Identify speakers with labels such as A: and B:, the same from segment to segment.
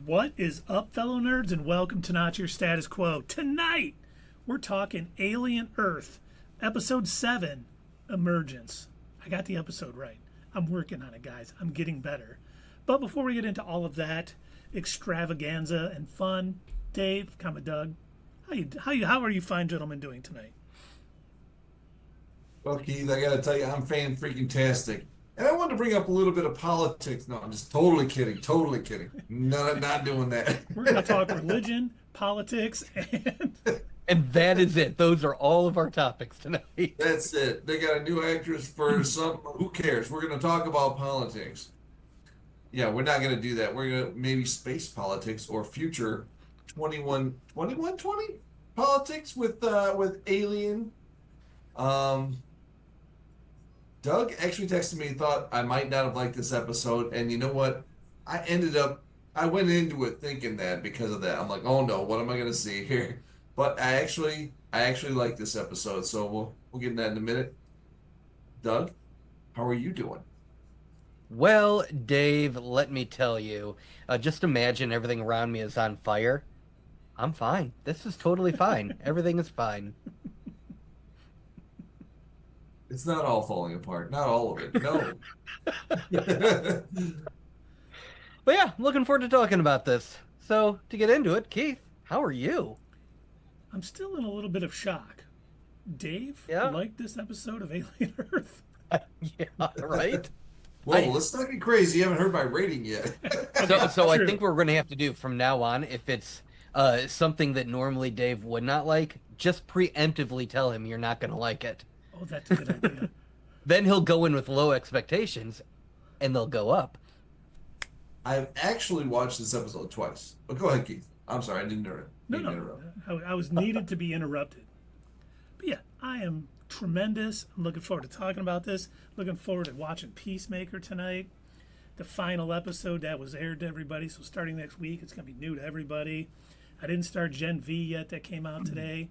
A: What is up, fellow nerds, and welcome to Not Your Status Quo. Tonight, we're talking Alien Earth, Episode 7, Emergence. I got the episode right. I'm working on it, guys. I'm getting better. But before we get into all of that extravaganza and fun, Dave, Doug, how are you fine gentlemen doing tonight?
B: Well, Keith, I got to tell you, I'm fan-freaking-tastic. And I wanted to bring up a little bit of politics. No, I'm just totally kidding. Totally kidding. No, not doing that.
A: We're going to talk religion, politics, and...
C: And that is it. Those are all of our topics tonight.
B: That's it. They got a new actress for some... Who cares? We're going to talk about politics. Yeah, we're not going to do that. We're going to maybe space politics or future 2120 politics with Alien. Doug actually texted me and thought I might not have liked this episode, and you know what? I went into it thinking that because of that. I'm like, oh no, what am I gonna see here? But I actually like this episode, so we'll get into that in a minute. Doug, how are you doing?
C: Well, Dave, let me tell you, just imagine everything around me is on fire. I'm fine. This is totally fine. Everything is fine.
B: It's not all falling apart. Not all of it. No.
C: But yeah, looking forward to talking about this. So, to get into it, Keith, how are you?
A: I'm still in a little bit of shock. Dave liked this episode of Alien Earth?
C: Yeah, right?
B: Well, let's not get crazy. You haven't heard my rating yet.
C: So I think what we're going to have to do from now on, if it's something that normally Dave would not like, just preemptively tell him you're not going to like it.
A: Oh, that's a good idea.
C: Then he'll go in with low expectations, and they'll go up.
B: I've actually watched this episode twice. But go ahead, Keith. I'm sorry, I didn't interrupt.
A: No. I was needed to be interrupted. But yeah, I am tremendous. I'm looking forward to talking about this. Looking forward to watching Peacemaker tonight. The final episode that was aired to everybody. So starting next week, it's going to be new to everybody. I didn't start Gen V yet. That came out today.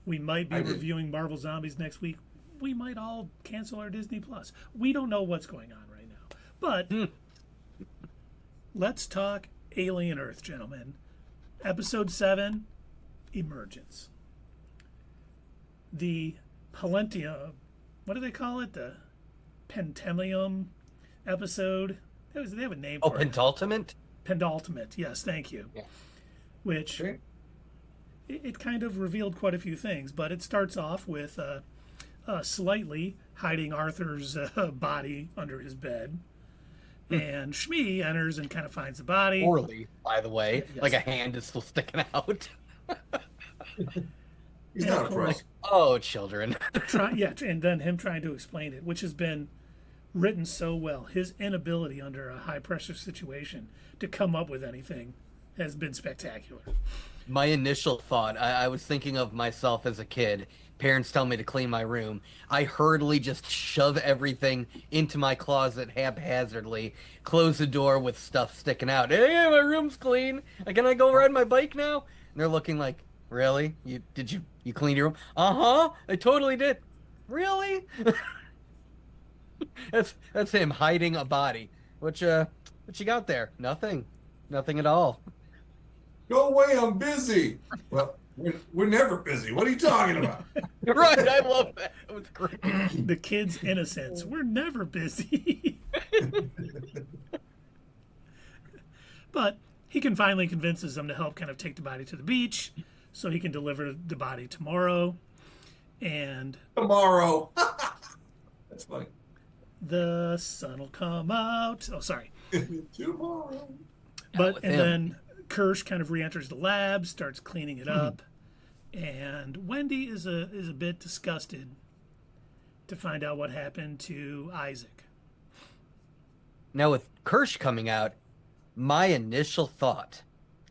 A: We might be reviewing Marvel Zombies next week. We might all cancel our Disney Plus. We don't know what's going on right now. But let's talk Alien Earth, gentlemen. Episode 7, Emergence. The Palentium, what do they call it? The Pentemium episode? They have a name for it.
C: Pentultimate?
A: Pentultimate, yes, thank you. Yeah. Which... Okay. It kind of revealed quite a few things, but it starts off with slightly hiding Arthur's body under his bed. And Shmi enters and kind of finds the body.
C: Poorly, by the way. Yes. Like a hand is still sticking out.
B: He's not a pro.
C: Oh, children.
A: And then him trying to explain it, which has been written so well. His inability under a high-pressure situation to come up with anything has been spectacular.
C: My initial thought, I was thinking of myself as a kid. Parents tell me to clean my room. I hurriedly just shove everything into my closet haphazardly, close the door with stuff sticking out. Hey, my room's clean. Can I go ride my bike now? And they're looking like, really? You cleaned your room? Uh-huh, I totally did. Really? That's him hiding a body. What you got there? Nothing at all.
B: Go away, I'm busy. Well, we're never busy. What are you talking about?
C: Right, I love that. It was great.
A: The kid's innocence. We're never busy. But he can finally convinces them to help kind of take the body to the beach so he can deliver the body tomorrow. And
B: tomorrow. That's funny.
A: The sun will come out. Oh, sorry.
B: Tomorrow.
A: But then Kirsch kind of re-enters the lab, starts cleaning it up, and Wendy is a bit disgusted to find out what happened to Isaac.
C: Now with Kirsch coming out, my initial thought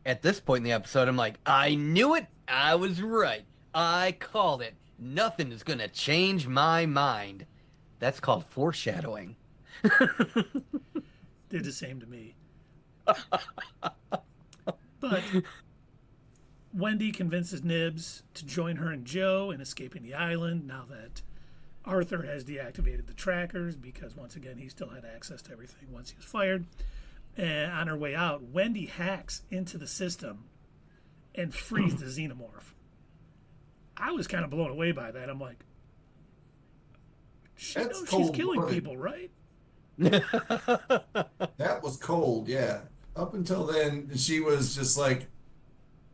C: at this point in the episode, I'm like, I knew it. I was right. I called it. Nothing is going to change my mind. That's called foreshadowing.
A: Did the same to me. But Wendy convinces Nibs to join her and Joe in escaping the island now that Arthur has deactivated the trackers because, once again, he still had access to everything once he was fired. And on her way out, Wendy hacks into the system and frees the Xenomorph. I was kind of blown away by that. I'm like, she knows she's killing people, right?
B: That was cold, yeah. Up until then, she was just like,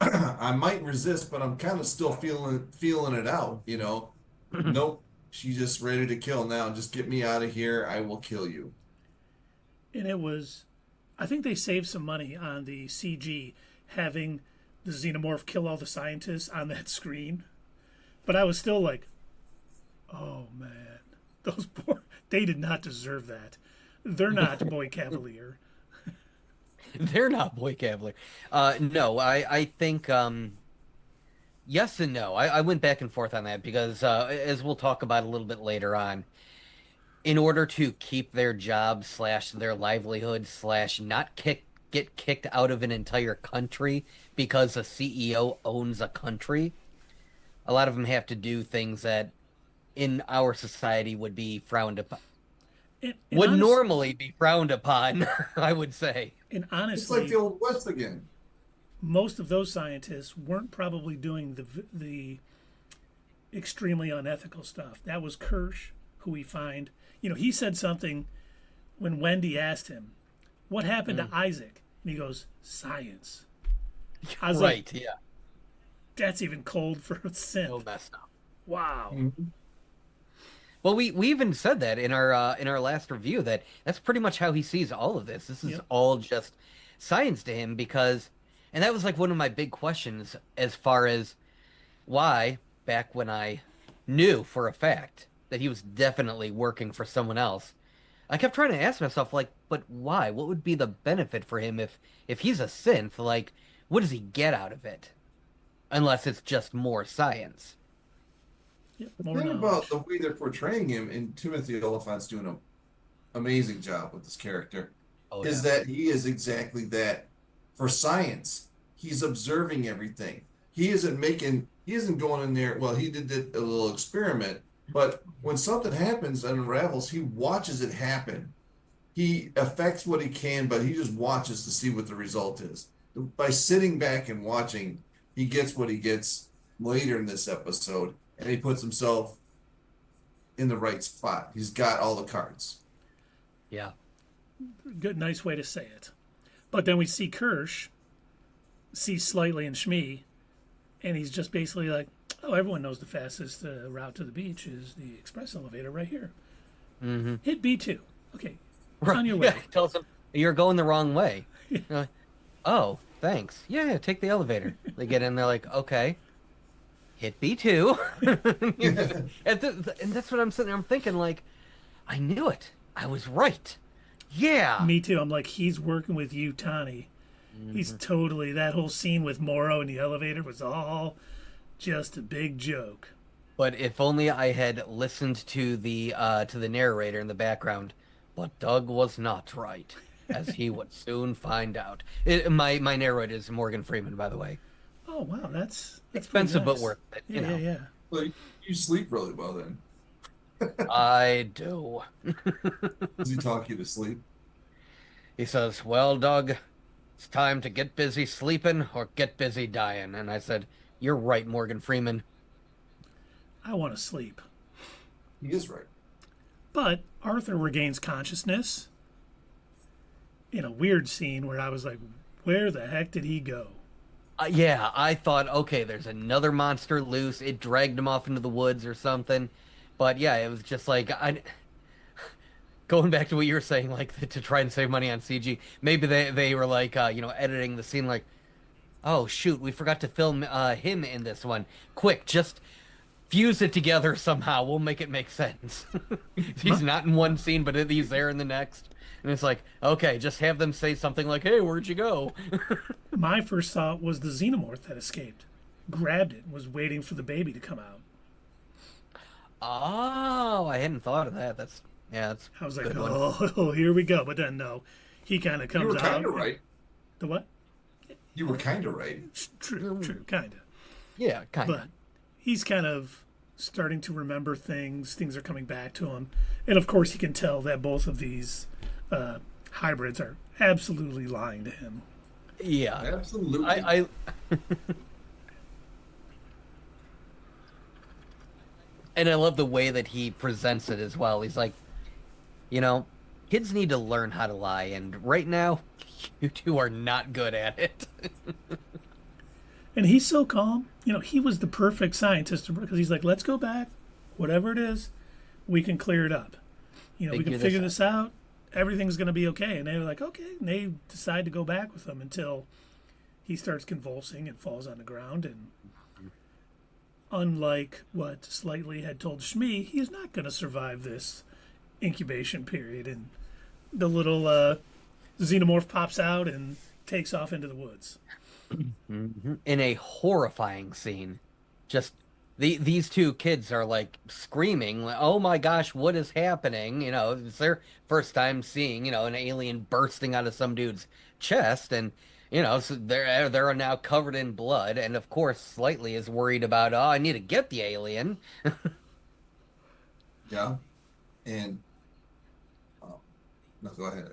B: I might resist, but I'm kind of still feeling it out, you know. Nope, she's just ready to kill now. Just get me out of here. I will kill you.
A: And it was, I think they saved some money on the CG having the Xenomorph kill all the scientists on that screen. But I was still like, oh man, those poor, they did not deserve that. They're not Boy Kavalier.
C: They're not Boy Kavalier. No, I think yes and no. I went back and forth on that because, as we'll talk about a little bit later on, in order to keep their job / their livelihood / not get kicked out of an entire country because a CEO owns a country, a lot of them have to do things that in our society would be frowned upon. Normally be frowned upon, I would say.
A: And honestly,
B: it's like the Old West again.
A: Most of those scientists weren't probably doing the extremely unethical stuff. That was Kirsch, who we find. You know, he said something when Wendy asked him, what happened to Isaac? And he goes, science. I was like,
C: yeah.
A: That's even cold for a synth.
C: So messed up.
A: Wow.
B: Mm-hmm.
C: Well, we even said that in our last review that that's pretty much how he sees all of this. This is all just science to him because, and that was like one of my big questions as far as why back when I knew for a fact that he was definitely working for someone else, I kept trying to ask myself like, but why? What would be the benefit for him if he's a synth? Like, what does he get out of it? Unless it's just more science.
B: The thing about the way they're portraying him, and Timothy Oliphant's doing an amazing job with this character, is that he is exactly that. For science, he's observing everything. He isn't going in there. Well, he did a little experiment, but when something happens and unravels, he watches it happen. He affects what he can, but he just watches to see what the result is. By sitting back and watching, he gets what he gets later in this episode. And he puts himself in the right spot. He's got all the cards.
C: Yeah.
A: Good, nice way to say it. But then we see Kirsch, see Slightly and Shmi, and he's just basically like, oh, everyone knows the fastest route to the beach is the express elevator right here.
C: Mm-hmm.
A: Hit B2. Okay,
C: right.
A: On your way.
C: Yeah, tells him, you're going the wrong way. Like, oh, thanks. Yeah, take the elevator. They get in, they're like, okay. Hit B2. And that's what I'm sitting there. I'm thinking, like, I knew it. I was right. Yeah.
A: Me too. I'm like, he's working with you, Tani. Mm-hmm. He's totally, that whole scene with Morrow in the elevator was all just a big joke.
C: But if only I had listened to the narrator in the background. But Doug was not right, as he would soon find out. My narrator is Morgan Freeman, by the way.
A: Oh, wow, that's
C: expensive,
A: nice.
C: but worth it.
A: Yeah.
B: Well, you sleep really well then.
C: I do.
B: Does he talk you to sleep?
C: He says, well, Doug, it's time to get busy sleeping or get busy dying. And I said, you're right, Morgan Freeman.
A: I want to sleep.
B: He is right.
A: But Arthur regains consciousness in a weird scene where I was like, where the heck did he go?
C: Yeah, I thought, okay, there's another monster loose. It dragged him off into the woods or something. But yeah, it was just like, going back to what you were saying, like to try and save money on CG. Maybe they were like, editing the scene like, oh shoot, we forgot to film him in this one. Quick, just fuse it together somehow. We'll make it make sense. He's not in one scene, but he's there in the next. And it's like, okay, just have them say something like, hey, where'd you go?
A: My first thought was the Xenomorph that escaped. Grabbed it and was waiting for the baby to come out.
C: Oh, I hadn't thought of that.
A: I was like, oh, here we go. But then, no, he kind of comes out.
B: You were kind of right.
A: The what?
B: You were kind of right.
A: True, kind of.
C: Yeah, kind of.
A: But he's kind of starting to remember things. Things are coming back to him. And, of course, he can tell that both of these hybrids are absolutely lying to him.
C: Yeah,
B: Absolutely.
C: I and I love the way that he presents it as well. He's like, you know, kids need to learn how to lie, and right now, you two are not good at it.
A: And he's so calm. He was the perfect scientist because he's like, let's go back, whatever it is, we can clear it up. We can figure this out. Everything's going to be okay. And they were like, okay. And they decide to go back with him until he starts convulsing and falls on the ground. And unlike what Slightly had told Shmi, he's not going to survive this incubation period. And the little xenomorph pops out and takes off into the woods.
C: In a horrifying scene. Just these two kids are like screaming, like, "Oh my gosh, what is happening?" It's their first time seeing, an alien bursting out of some dude's chest, and so they're now covered in blood, and of course, Slightly is worried about, oh, I need to get the alien.
B: Yeah, and no, go ahead.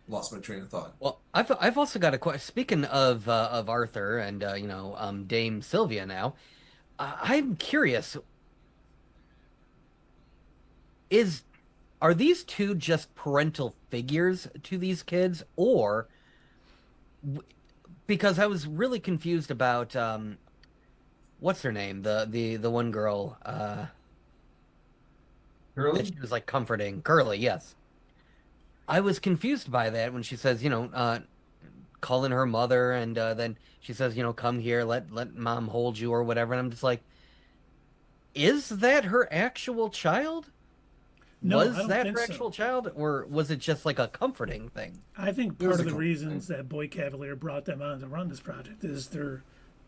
B: Lost my train of thought.
C: Well, I've also got a question. Speaking of Arthur and Dame Sylvia now, I'm curious. Are these two just parental figures to these kids, or because I was really confused about what's her name, the one girl
B: Curly?
C: that she was like comforting, Curly, yes. I was confused by that when she says, calling her mother, and then she says, come here, let mom hold you or whatever. And I'm just like, is that her actual child?
A: No, I
C: Was
A: don't
C: that
A: think
C: her
A: so.
C: actual child, or was it just like a comforting thing?
A: I think
B: There was
A: part of
B: a
A: the
B: couple
A: reasons
B: things.
A: that Boy Kavalier brought them on to run this project is they're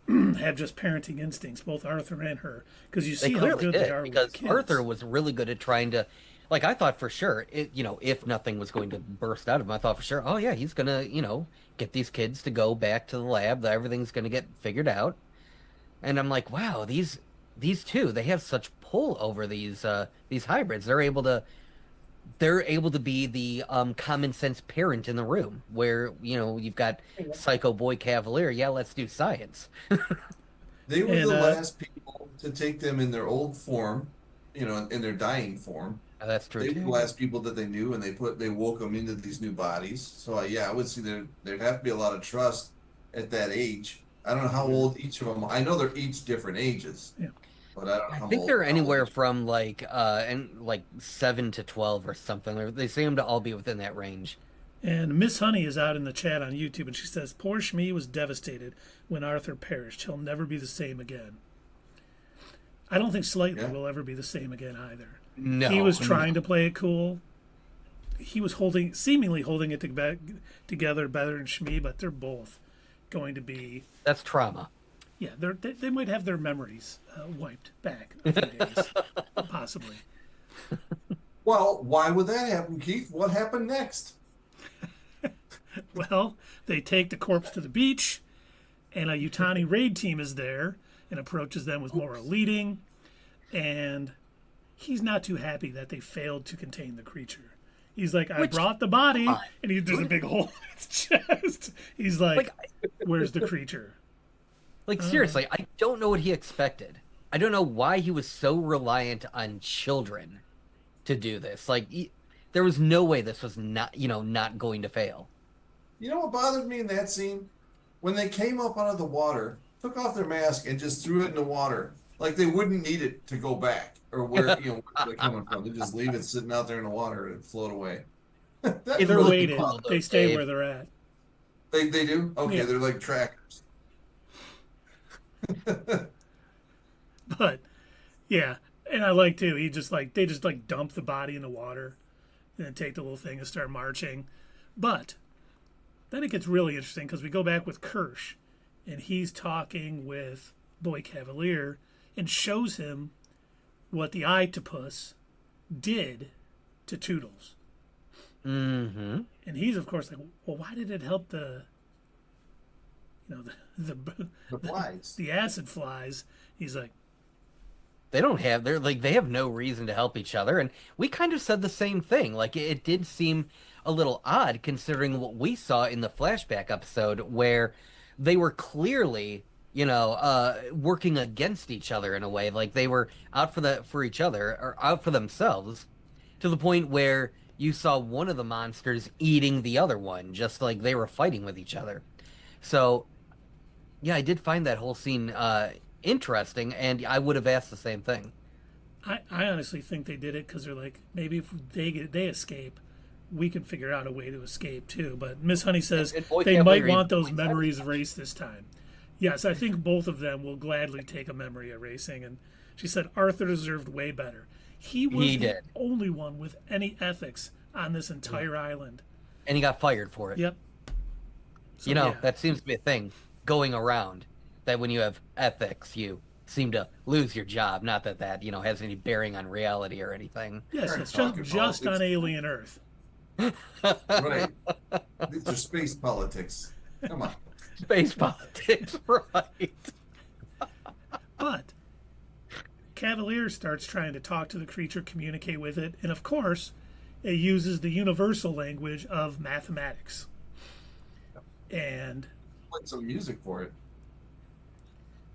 A: have just parenting instincts, both Arthur and her, because you
C: They
A: see how
C: clearly
A: good
C: did,
A: they are
C: because
A: with kids.
C: Arthur was really good at trying to, like, I thought for sure, if nothing was going to burst out of him, I thought for sure, oh yeah, he's gonna, get these kids to go back to the lab, that everything's gonna get figured out. And I'm like, wow, these two, they have such pull over these hybrids. They're able to be the common sense parent in the room, where you've got Psycho Boy Cavalier. Yeah, let's do science.
B: They were
A: And
B: the last people to take them in their old form, in their dying form.
C: That's true
B: They were the
C: too.
B: last people that they knew, and they woke them into these new bodies. So yeah, I would see there'd have to be a lot of trust at that age. I don't know how old each of them. I know they're each different ages,
A: Yeah.
B: but I don't know
C: I
B: how
C: think
B: old.
C: they're
B: how
C: anywhere
B: old.
C: from like 7 to 12 or something. They seem to all be within that range.
A: And Miss Honey is out in the chat on YouTube, and she says, "Poor Shmi was devastated when Arthur perished. He'll never be the same again." I don't think Slightly
B: Yeah.
A: will ever be the same again either.
C: No,
A: He was trying to play it cool. He was seemingly holding it together better than Shmi, but they're both going to be,
C: That's trauma.
A: yeah, they might have their memories wiped back a few days, possibly.
B: Well, why would that happen, Keith? What happened next?
A: Well, they take the corpse to the beach, and a Yutani raid team is there and approaches them with moral leading, and he's not too happy that they failed to contain the creature. He's like, I brought the body, and there's a big hole in its chest. He's like, where's the creature?
C: Like, seriously, I don't know what he expected. I don't know why he was so reliant on children to do this. Like, there was no way this was not going to fail.
B: You know what bothered me in that scene? When they came up out of the water, took off their mask, and just threw it in the water. Like they wouldn't need it to go back. Or where where they're coming from. They just leave it sitting out there in the water and float away. That
C: It's
A: They're
C: really
A: weighted.
C: cool, though,
A: They stay
C: Dave.
A: where they're at.
B: they do? Okay,
A: Yeah.
B: they're like trackers.
A: But yeah, and I like too. They just dump the body in the water, and then take the little thing and start marching. But then it gets really interesting because we go back with Kirsch, and he's talking with Boy Cavalier and shows him what the octopus did to Toodles.
C: Mm-hmm.
A: And he's of course like, well, why did it help the the
B: flies.
A: the acid flies? He's like,
C: They have no reason to help each other, and we kind of said the same thing. Like, it did seem a little odd considering what we saw in the flashback episode where they were clearly, working against each other in a way. Like they were out for each other or out for themselves to the point where you saw one of the monsters eating the other one, just like they were fighting with each other. So, yeah, I did find that whole scene interesting, and I would have asked the same thing.
A: I honestly think they did it because they're like, maybe if they escape, we can figure out a way to escape too. But Miss Honey says they might want those memories erased this time. Yes, I think both of them will gladly take a memory erasing. And she said Arthur deserved way better. He was the only one with any ethics on this entire island.
C: And he got fired for it.
A: Yep. So,
C: that seems to be a thing going around, that when you have ethics, you seem to lose your job. Not that has any bearing on reality or anything.
A: Yes, it's just on alien Earth.
B: Right. These are space politics. Come on.
C: Space politics, right.
A: But Kavalier starts trying to talk to the creature, communicate with it, and of course, it uses the universal language of mathematics. And
B: put some music for it.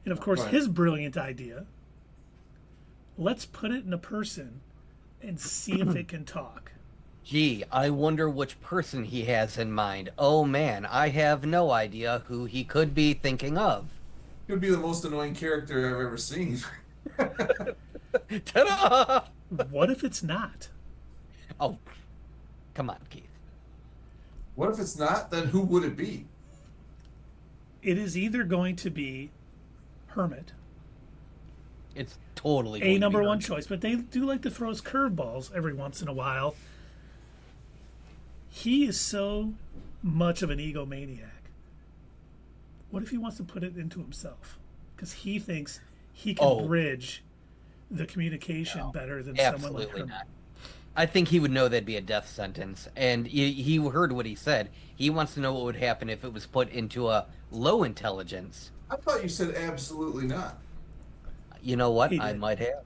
A: And of course, his brilliant idea, let's put it in a person and see if it can talk.
C: Gee, I wonder which person he has in mind. Oh man, I have no idea who he could be thinking of.
B: Could be the most annoying character I've ever seen.
C: Ta-da!
A: What if it's not?
C: Oh, come on, Keith.
B: What if it's not? Then who would it be?
A: It is either going to be Hermit.
C: It's totally
A: a number one choice, but they do like to throw us curveballs every once in a while. He is so much of an egomaniac. What if he wants to put it into himself? Because he thinks he can bridge the communication better than someone like Hermit. Not.
C: I think he would know that'd be a death sentence. And he heard what he said. He wants to know what would happen if it was put into a low intelligence.
B: I thought you said absolutely not.
C: You know what? I might have.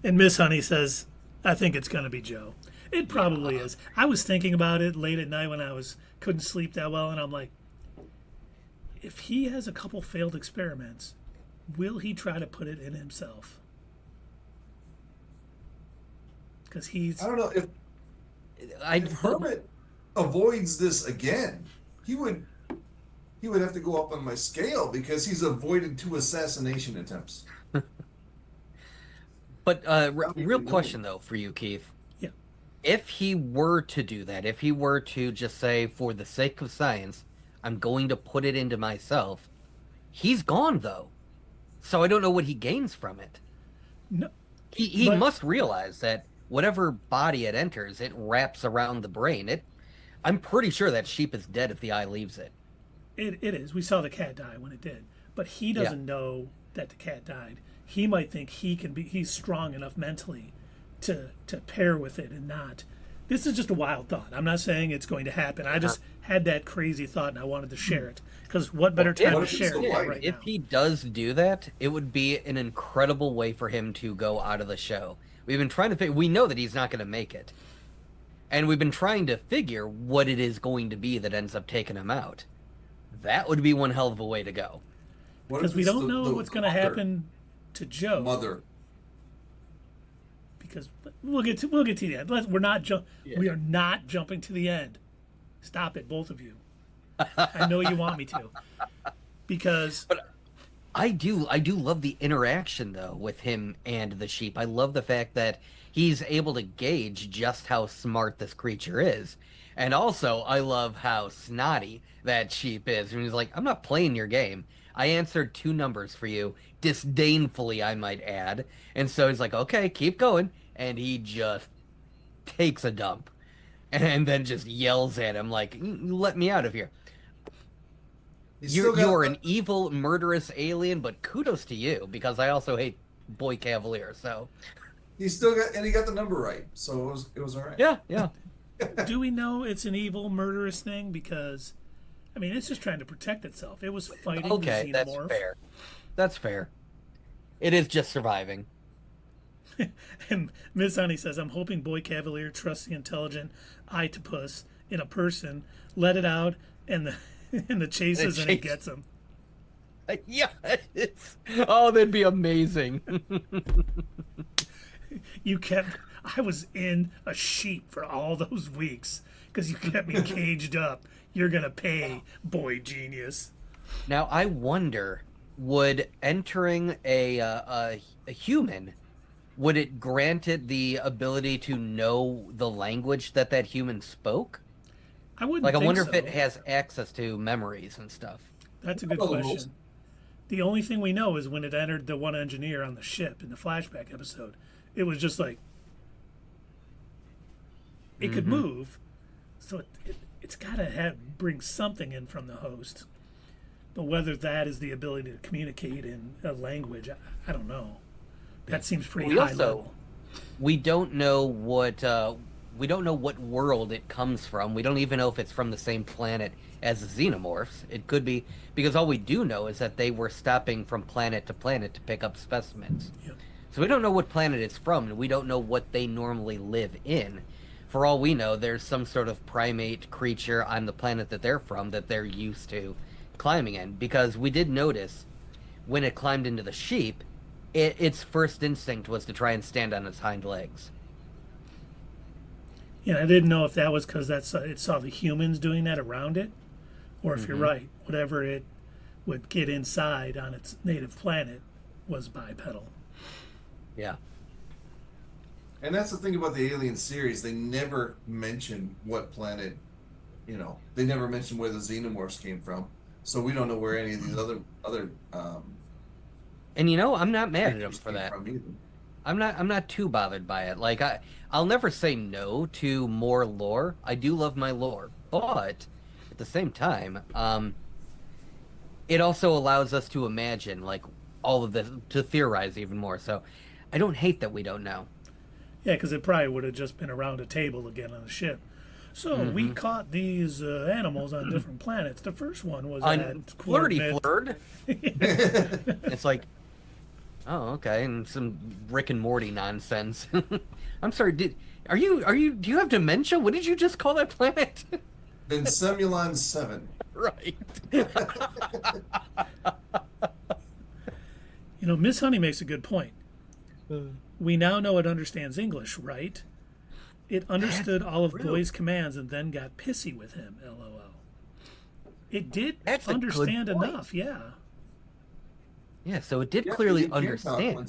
A: And Miss Honey says, I think it's going to be Joe. It probably is. I was thinking about it late at night when I couldn't sleep that well, and I'm like, if he has a couple failed experiments, will he try to put it in himself? Because I
B: don't know if Hermit avoids this again, he would have to go up on my scale because he's avoided 2 assassination attempts.
C: But real question though for you, Keith.
A: Yeah.
C: If he were to do that, if he were to just say, for the sake of science, I'm going to put it into myself, he's gone though. So I don't know what he gains from it.
A: No.
C: He must realize that whatever body it enters, it wraps around the brain. I'm pretty sure that sheep is dead if the eye leaves it.
A: It is. We saw the cat die when it did. But he doesn't know that the cat died. He might think he's strong enough mentally to pair with it and not. This is just a wild thought. I'm not saying it's going to happen. I just had that crazy thought and I wanted to share it. Because what better time to share it right now?
C: If he does do that, it would be an incredible way for him to go out of the show. We've been trying to we know that he's not going to make it. And we've been trying to figure what it is going to be that ends up taking him out. That would be one hell of a way to go.
A: Because we don't know what's going to happen to Joe.
B: Mother.
A: Because we'll get to the end. We are not jumping to the end. Stop it, both of you. I know you want me to. Because
C: I do love the interaction though with him and the sheep. I love the fact that he's able to gauge just how smart this creature is. And also, I love how snotty that sheep is. And he's like, I'm not playing your game. I answered 2 numbers for you, disdainfully, I might add. And so he's like, okay, keep going. And he just takes a dump and then just yells at him like, let me out of here. You're an evil, murderous alien, but kudos to you, because I also hate Boy Kavalier, so...
B: He got the number right, so it was all right.
C: Yeah.
A: Do we know it's an evil, murderous thing? Because, I mean, it's just trying to protect itself. It was fighting the Xenomorph.
C: That's fair. It is just surviving.
A: And Miss Honey says, I'm hoping Boy Cavalier trusts the intelligent octopus in a person, let it out, and the and the chases and it gets him.
C: Yeah, oh, that'd be amazing.
A: I was in a sheep for all those weeks because you kept me caged up. You're going to pay, boy genius.
C: Now, I wonder, would entering a human, would it grant it the ability to know the language that human spoke?
A: I wouldn't
C: Like, I
A: think
C: wonder
A: so.
C: if it has access to memories and stuff.
A: That's a good question. The only thing we know is when it entered the one engineer on the ship in the flashback episode, it was just like, it could move, so it's got to bring something in from the host. But whether that is the ability to communicate in a language, I don't know. That seems pretty high level.
C: We don't know what world it comes from. We don't even know if it's from the same planet as the Xenomorphs. It could be, because all we do know is that they were stopping from planet to planet to pick up specimens.
A: Yep.
C: So we don't know what planet it's from, and we don't know what they normally live in. For all we know, there's some sort of primate creature on the planet that they're from that they're used to climbing in. Because we did notice when it climbed into the sheep, its first instinct was to try and stand on its hind legs.
A: Yeah, I didn't know if that was because it saw the humans doing that around it, or if you're right, whatever it would get inside on its native planet was bipedal.
C: Yeah.
B: And that's the thing about the Alien series. They never mention what planet, they never mention where the Xenomorphs came from. So we don't know where any of these other
C: and I'm not mad at them for that.
B: from either.
C: I'm not too bothered by it. Like I'll never say no to more lore. I do love my lore, but at the same time, it also allows us to imagine like all of this, to theorize even more. So I don't hate that we don't know.
A: Yeah, because it probably would have just been around a table again on the ship. So we caught these animals on different planets. The first one was at
C: Flirty Flird. It's like, oh, okay, and some Rick and Morty nonsense. I'm sorry. Do you have dementia? What did you just call that planet?
B: Then Semulon 7.
C: Right.
A: Miss Honey makes a good point. We now know it understands English, right? It understood all of Boy's commands and then got pissy with him, LOL. It did understand enough, yeah.
C: Yeah, so it did clearly understand.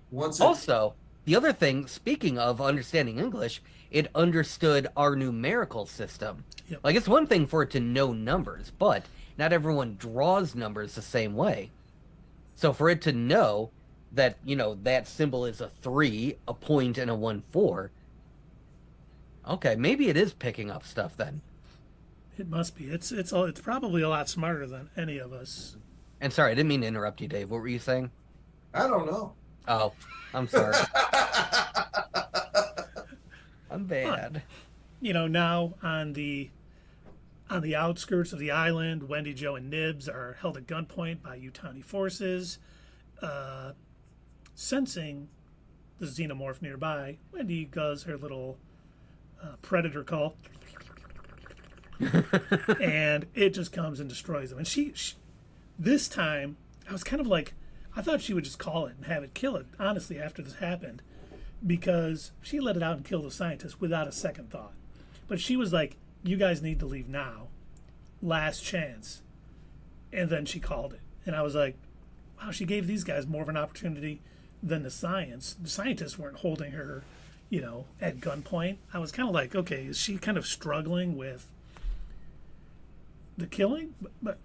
B: Once
C: Also, the other thing, speaking of understanding English, it understood our numerical system.
A: Yep.
C: Like, it's one thing for it to know numbers, but not everyone draws numbers the same way. So for it to know that, that symbol is a 3, a point, and a 1-4, okay, maybe it is picking up stuff then.
A: It must be. It's probably a lot smarter than any of us.
C: And sorry, I didn't mean to interrupt you, Dave. What were you saying?
B: I don't know.
C: Oh, I'm sorry. I'm bad.
A: Now on the outskirts of the island, Wendy, Joe, and Nibs are held at gunpoint by Yutani forces. Sensing the Xenomorph nearby, Wendy does her little predator call. And it just comes and destroys them. And she this time, I was kind of like, I thought she would just call it and have it kill it, honestly, after this happened. Because she let it out and kill the scientist without a second thought. But she was like, you guys need to leave now. Last chance. And then she called it. And I was like, wow, she gave these guys more of an opportunity than the science. The scientists weren't holding her, at gunpoint. I was kind of like, okay, is she kind of struggling with the killing? But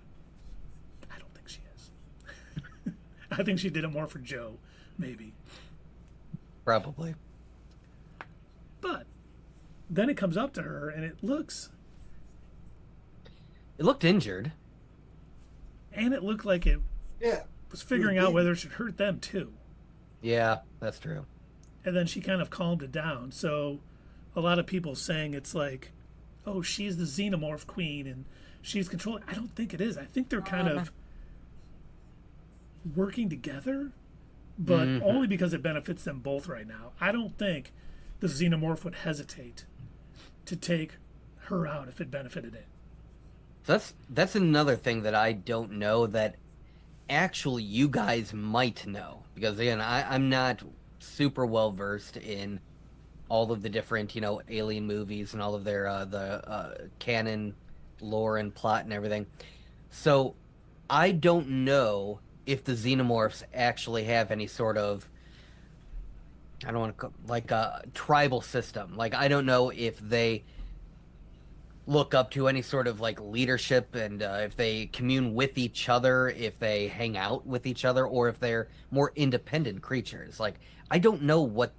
A: I don't think she is. I think she did it more for Joe, maybe.
C: Probably.
A: But then it comes up to her and it looked
C: injured.
A: And it looked like it was figuring out whether it should hurt them too.
C: Yeah, that's true.
A: And then she kind of calmed it down. So a lot of people saying it's like, oh, she's the Xenomorph queen and she's controlling. I don't think it is. I think they're kind of working together but only because it benefits them both right now. I don't think the Xenomorph would hesitate to take her out if it benefited it.
C: That's another thing that I don't know that actually you guys might know. Because again, I'm not super well versed in all of the different, alien movies and all of their canon lore and plot and everything. So I don't know if the Xenomorphs actually have any sort of, I don't want to like a tribal system. Like I don't know if they look up to any sort of like leadership and if they commune with each other, if they hang out with each other, or if they're more independent creatures. Like I don't know what,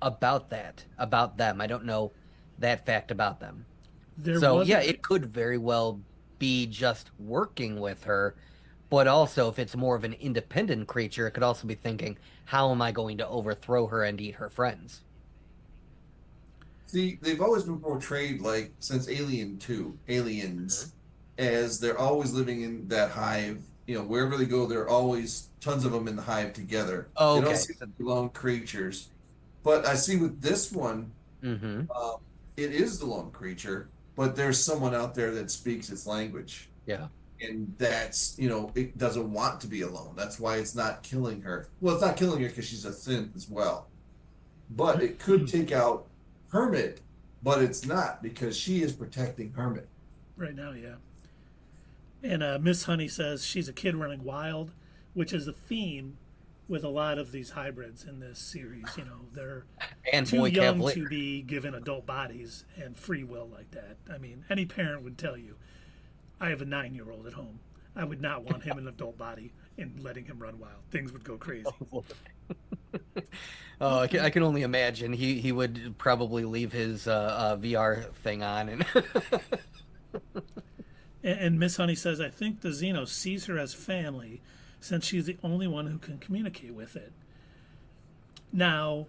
C: about them. I don't know that fact about them. So yeah, it could very well be just working with her, but also if it's more of an independent creature, it could also be thinking, how am I going to overthrow her and eat her friends?
B: See, they've always been portrayed like since Alien 2, aliens, as they're always living in that hive. Wherever they go, there are always tons of them in the hive together.
C: Oh,
B: They don't
C: okay.
B: seem to be lone creatures. But I see with this one,
C: Mm-hmm.
B: it is the lone creature, but there's someone out there that speaks its language.
C: Yeah.
B: And that's, it doesn't want to be alone. That's why it's not killing her. Well, it's not killing her because she's a synth as well. But it could take out Hermit, but it's not because she is protecting Hermit.
A: Right now, yeah. And Miss Honey says she's a kid running wild, which is a theme with a lot of these hybrids in this series. They're
C: And
A: too
C: boy
A: young
C: Cavalier.
A: to be given adult bodies and free will like that. I mean, any parent would tell you, I have a 9-year-old at home. I would not want him in an adult body and letting him run wild. Things would go crazy.
C: Oh, I can only imagine. He would probably leave his VR thing on and
A: And Miss Honey says, I think the Xeno sees her as family since she's the only one who can communicate with it. Now,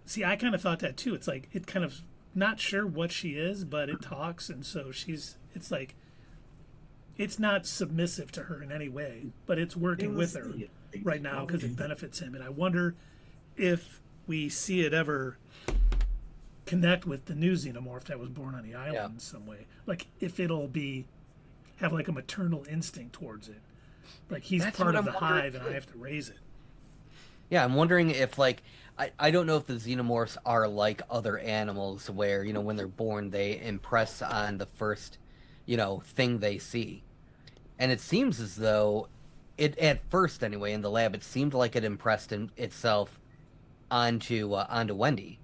A: see, I kind of thought that too. It's like, it kind of not sure what she is, but it talks. And so it's like, it's not submissive to her in any way, but it's working with her right now because it benefits him. And I wonder if we see it ever connect with the new Xenomorph that was born on the island in some way. Like if it'll have like a maternal instinct towards it. Like he's
C: That's
A: part
C: what
A: of the
C: I'm wondering,
A: hive and I
C: too.
A: have to raise it.
C: Yeah, I'm wondering if like I don't know if the xenomorphs are like other animals where, when they're born they impress on the first, thing they see. And it seems as though it at first anyway in the lab it seemed like it impressed itself onto Wendy.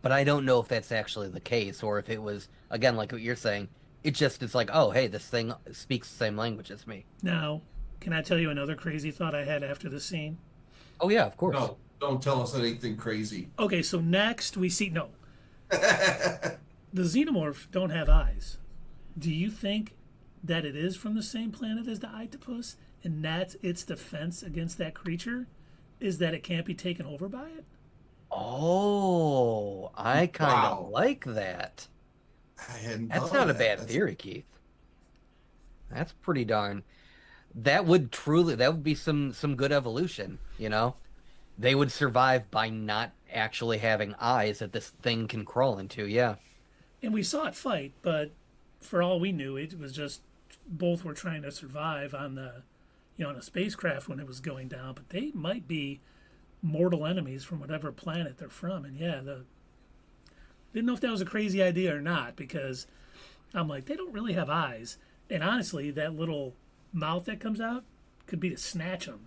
C: But I don't know if that's actually the case or if it was again like what you're saying, it's like, "Oh, hey, this thing speaks the same language as me."
A: Now, can I tell you another crazy thought I had after the scene?
C: Oh yeah, of course.
B: No, don't tell us anything crazy.
A: Okay, so next we see the Xenomorph don't have eyes. Do you think that it is from the same planet as the octopus, and that's its defense against that creature, is that it can't be taken over by it?
C: Oh, I kind of
B: Wow.
C: like that.
B: I hadn't
C: That's
B: thought
C: not
B: of
C: a
B: that.
C: bad
B: That's-
C: theory, Keith. That's pretty darn. That would be some good evolution. They would survive by not actually having eyes that this thing can crawl into. Yeah.
A: And we saw it fight, but for all we knew, it was just both were trying to survive on on a spacecraft when it was going down. But they might be mortal enemies from whatever planet they're from. And yeah, didn't know if that was a crazy idea or not because I'm like, they don't really have eyes. And honestly, that little mouth that comes out could be to snatch them.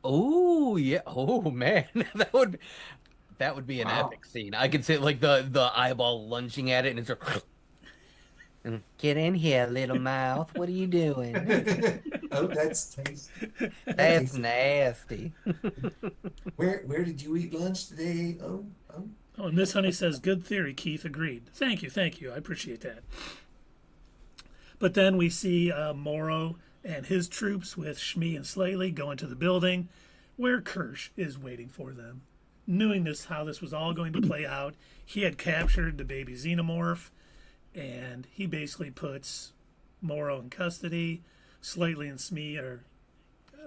C: Oh yeah. Oh man, that would be an
B: Wow.
C: epic scene. I could see like the eyeball lunging at it and it's like, get in here, little mouth. What are you doing?
B: Oh, that's tasty.
C: That's nasty.
B: Where did you eat lunch today? Oh.
A: Oh, and Miss Honey says, good theory, Keith. Agreed. Thank you. I appreciate that. But then we see Morrow and his troops with Shmi and Slately go into the building where Kirsch is waiting for them. Knowing how this was all going to play out, he had captured the baby Xenomorph, and he basically puts Morrow in custody. Slately and Shmi are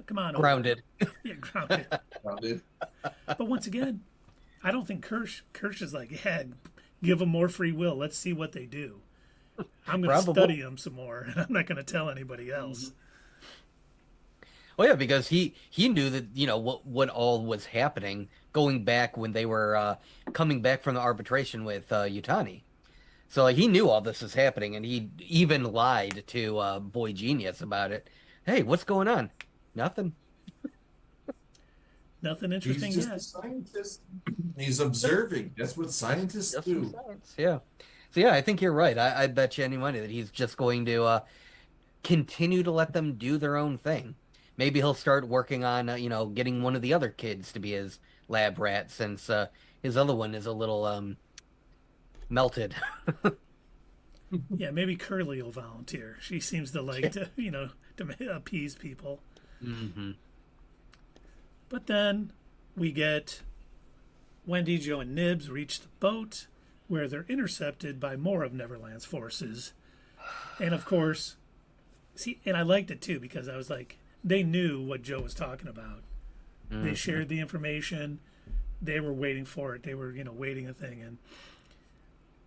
A: Come on,
C: Grounded.
A: Yeah, grounded.
B: Grounded.
A: But once again, I don't think Kirsch is like, yeah, give them more free will. Let's see what they do. I'm going to study them some more, and I'm not going to tell anybody else.
C: Oh yeah, because he knew that, what all was happening going back when they were coming back from the arbitration with Yutani. So he knew all this was happening, and he even lied to Boy Genius about it. Hey, what's going on? Nothing.
A: Nothing interesting
B: He's just
A: yet.
B: a scientist. He's observing. That's what scientists
C: Just
B: do.
C: science. Yeah. So yeah, I think you're right. I bet you any money that he's just going to continue to let them do their own thing. Maybe he'll start working on, getting one of the other kids to be his lab rat, since his other one is a little melted.
A: Yeah, maybe Curly will volunteer. She seems to like to, to appease people.
C: Mm-hmm.
A: But then we get Wendy, Joe, and Nibs reach the boat where they're intercepted by more of Neverland's forces. And of course, and I liked it too because I was like, they knew what Joe was talking about. Mm-hmm. They shared the information. They were waiting for it. They were, waiting a thing. And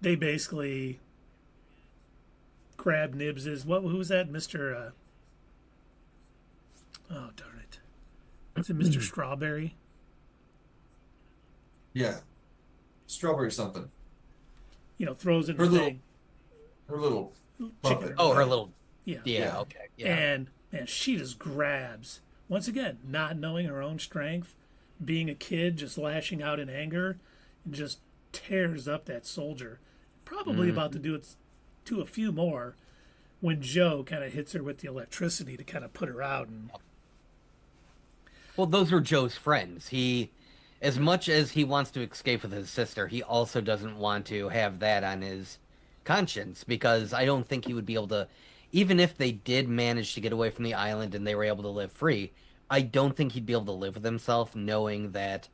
A: they basically grabbed Nibs's, who was that? Mr. Oh, darn it. Is it Mr. Strawberry?
B: Yeah. Strawberry something.
A: Throws in
B: Her
A: the
B: little,
A: thing.
B: her little
A: Chicken.
B: puppet.
C: Oh, her little.
A: Yeah.
C: Yeah. Okay. Yeah.
A: And man, she just grabs. Once again, not knowing her own strength, being a kid, just lashing out in anger, and just tears up that soldier. Probably about to do it to a few more when Joe kind of hits her with the electricity to kind of put her out. And
C: Well, those were Joe's friends. He, as much as he wants to escape with his sister, he also doesn't want to have that on his conscience, because I don't think he would be able to, even if they did manage to get away from the island and they were able to live free, I don't think he'd be able to live with himself knowing that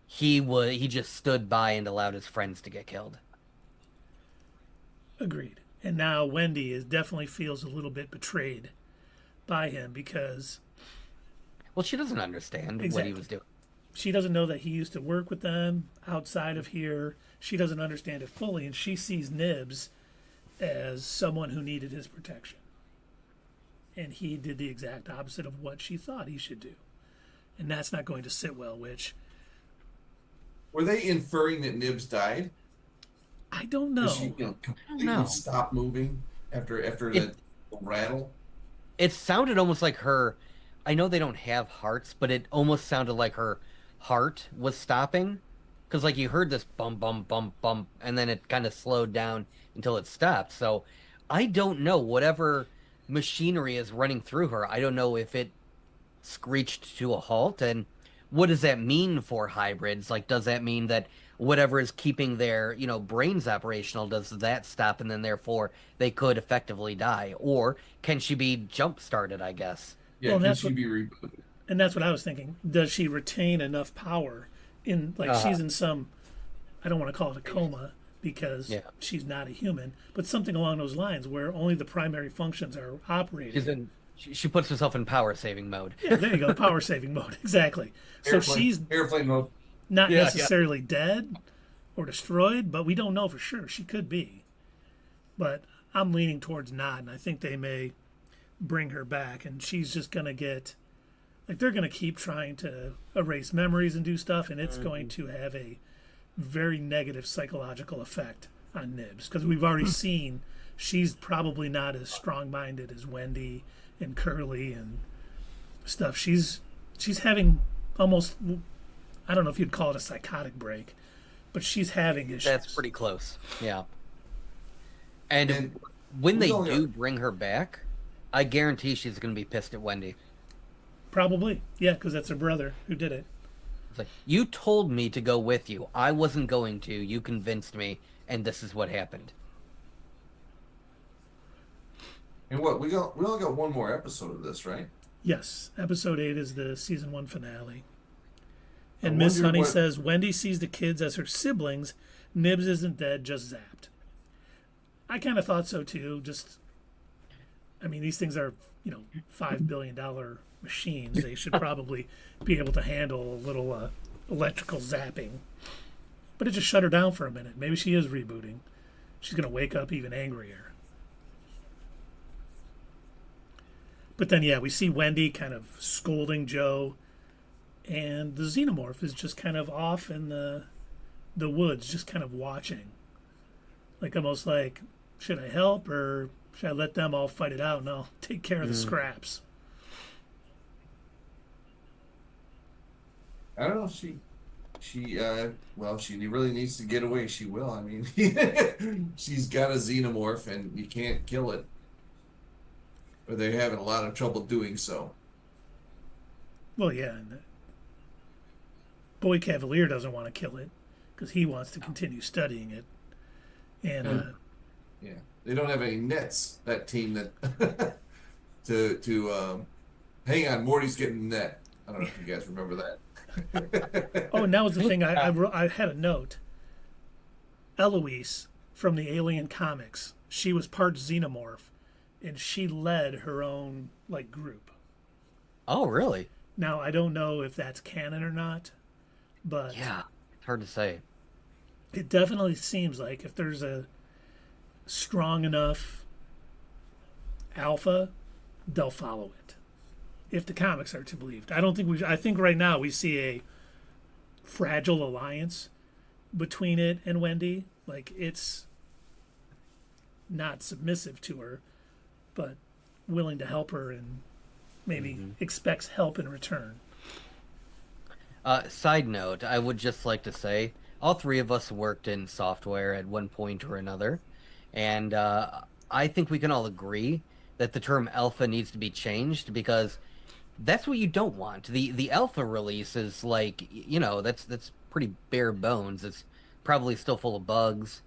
C: he just stood by and allowed his friends to get killed.
A: Agreed. And now Wendy definitely feels a little bit betrayed by him because
C: Well, she doesn't understand what
A: Exactly.
C: he was doing.
A: she doesn't know that he used to work with them outside of here. She doesn't understand it fully, and she sees Nibs as someone who needed his protection. And he did the exact opposite of what she thought he should do. And that's not going to sit well, which
B: Were they inferring that Nibs died?
A: I don't know.
B: Did she, completely
C: know.
B: stop moving after that rattle?
C: It sounded almost like her. I know they don't have hearts, but it almost sounded like her heart was stopping. Because, like, you heard this bump, bump, bump, bump, and then it kind of slowed down until it stopped. So I don't know. Whatever machinery is running through her, I don't know if it screeched to a halt. And what does that mean for hybrids? Like, does that mean that whatever is keeping their, brains operational, does that stop, and then therefore they could effectively die? Or can she be jump started, I guess?
B: Yeah,
A: Well,
B: could
A: that's
B: she
A: what-
B: be rebooted?
A: And that's what I was thinking. Does she retain enough power in, like, she's in some, I don't want to call it a coma because
C: Yeah.
A: she's not a human, but something along those lines where only the primary functions are operating.
C: She puts herself in power saving mode.
A: Yeah, there you go, power saving mode, exactly. So she's
B: airplane mode.
A: not
C: Yeah,
A: necessarily dead or destroyed, but we don't know for sure. She could be. But I'm leaning towards not, and I think they may bring her back, and she's just going to get, like, they're going to keep trying to erase memories and do stuff, and it's going to have a very negative psychological effect on Nibs, because we've already seen she's probably not as strong-minded as Wendy and Curly and stuff. She's having almost, I don't know if you'd call it a psychotic break, but she's having issues.
C: That's pretty close. Yeah. And
B: And
C: when they
B: we don't
C: do
B: know.
C: bring her back, I guarantee she's going to be pissed at Wendy.
A: Probably, yeah, because that's her brother who did it.
C: It's like, you told me to go with you. I wasn't going to. You convinced me, and this is what happened.
B: And what we only got one more episode of this, right?
A: Yes, episode 8 is the season 1 finale. And
B: I
A: Miss
B: wonder
A: Honey
B: what-
A: says Wendy sees the kids as her siblings. Nibs isn't dead, just zapped. I kind of thought so too. Just, I mean, these things are, $5 billion machines. They should probably be able to handle a little electrical zapping. But it just shut her down for a minute. Maybe she is rebooting. She's going to wake up even angrier. But then, yeah, we see Wendy kind of scolding Joe, and the Xenomorph is just kind of off in the woods, just kind of watching. Like, almost like, should I help, or should I let them all fight it out and I'll take care of the scraps?
B: I don't know. Well, she really needs to get away. She will. I mean, she's got a Xenomorph, and you can't kill it. Or they're having a lot of trouble doing so.
A: Well, yeah. And Boy Kavalier doesn't want to kill it because he wants to continue studying it. And
B: yeah, they don't have any nets. That team that to hang on. Morty's getting the net. I don't know if you guys remember that.
A: Oh, and that was the thing. I had a note. Eloise from the Alien comics. She was part Xenomorph, and she led her own group.
C: Oh, really?
A: Now I don't know if that's canon or not, but
C: Yeah, it's hard to say.
A: it definitely seems like if there's a strong enough alpha, they'll follow it. If the comics are to be believed, I think right now we see a fragile alliance between it and Wendy. Like, it's not submissive to her, but willing to help her and maybe expects help in return.
C: Side note, I would just like to say, all three of us worked in software at one point or another, and I think we can all agree that the term alpha needs to be changed, because that's what you don't want. The alpha release is that's pretty bare bones. It's probably still full of bugs.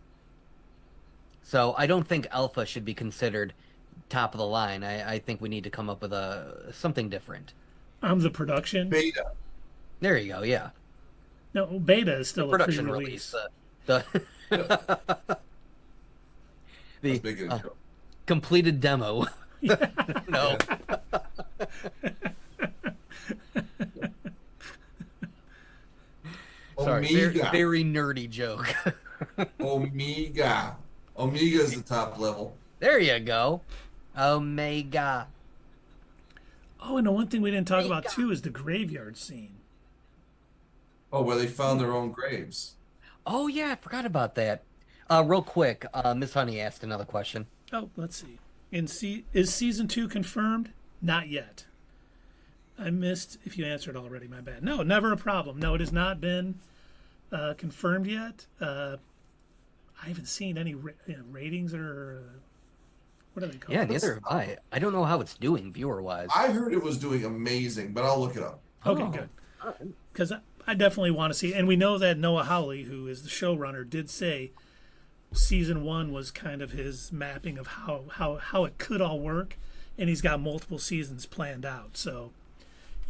C: So I don't think alpha should be considered top of the line. I think we need to come up with something different.
A: I'm the production.
B: Beta.
C: There you go. Yeah.
A: No, beta is still a
C: Production
A: pre-release.
C: release.
B: That's big in the show.
C: Completed demo. No. Sorry,
B: Omega.
C: very nerdy joke.
B: Omega. Omega is the top level.
C: There you go. Omega.
A: Oh, and the one thing we didn't talk about too is the graveyard scene.
B: Oh, where they found their own graves.
C: Oh yeah, I forgot about that. Real quick, Miss Honey asked another question.
A: Oh, let's see. Is season 2 confirmed? Not yet. I missed if you answered already. My bad. No, never a problem. No, it has not been confirmed yet. I haven't seen any ratings or what are they called?
C: Yeah, neither have I. I don't know how it's doing viewer-wise.
B: I heard it was doing amazing, but I'll look it up.
A: Okay, good. Because I definitely want to see, and we know that Noah Hawley, who is the showrunner, did say season 1 was kind of his mapping of how it could all work, and he's got multiple seasons planned out. So,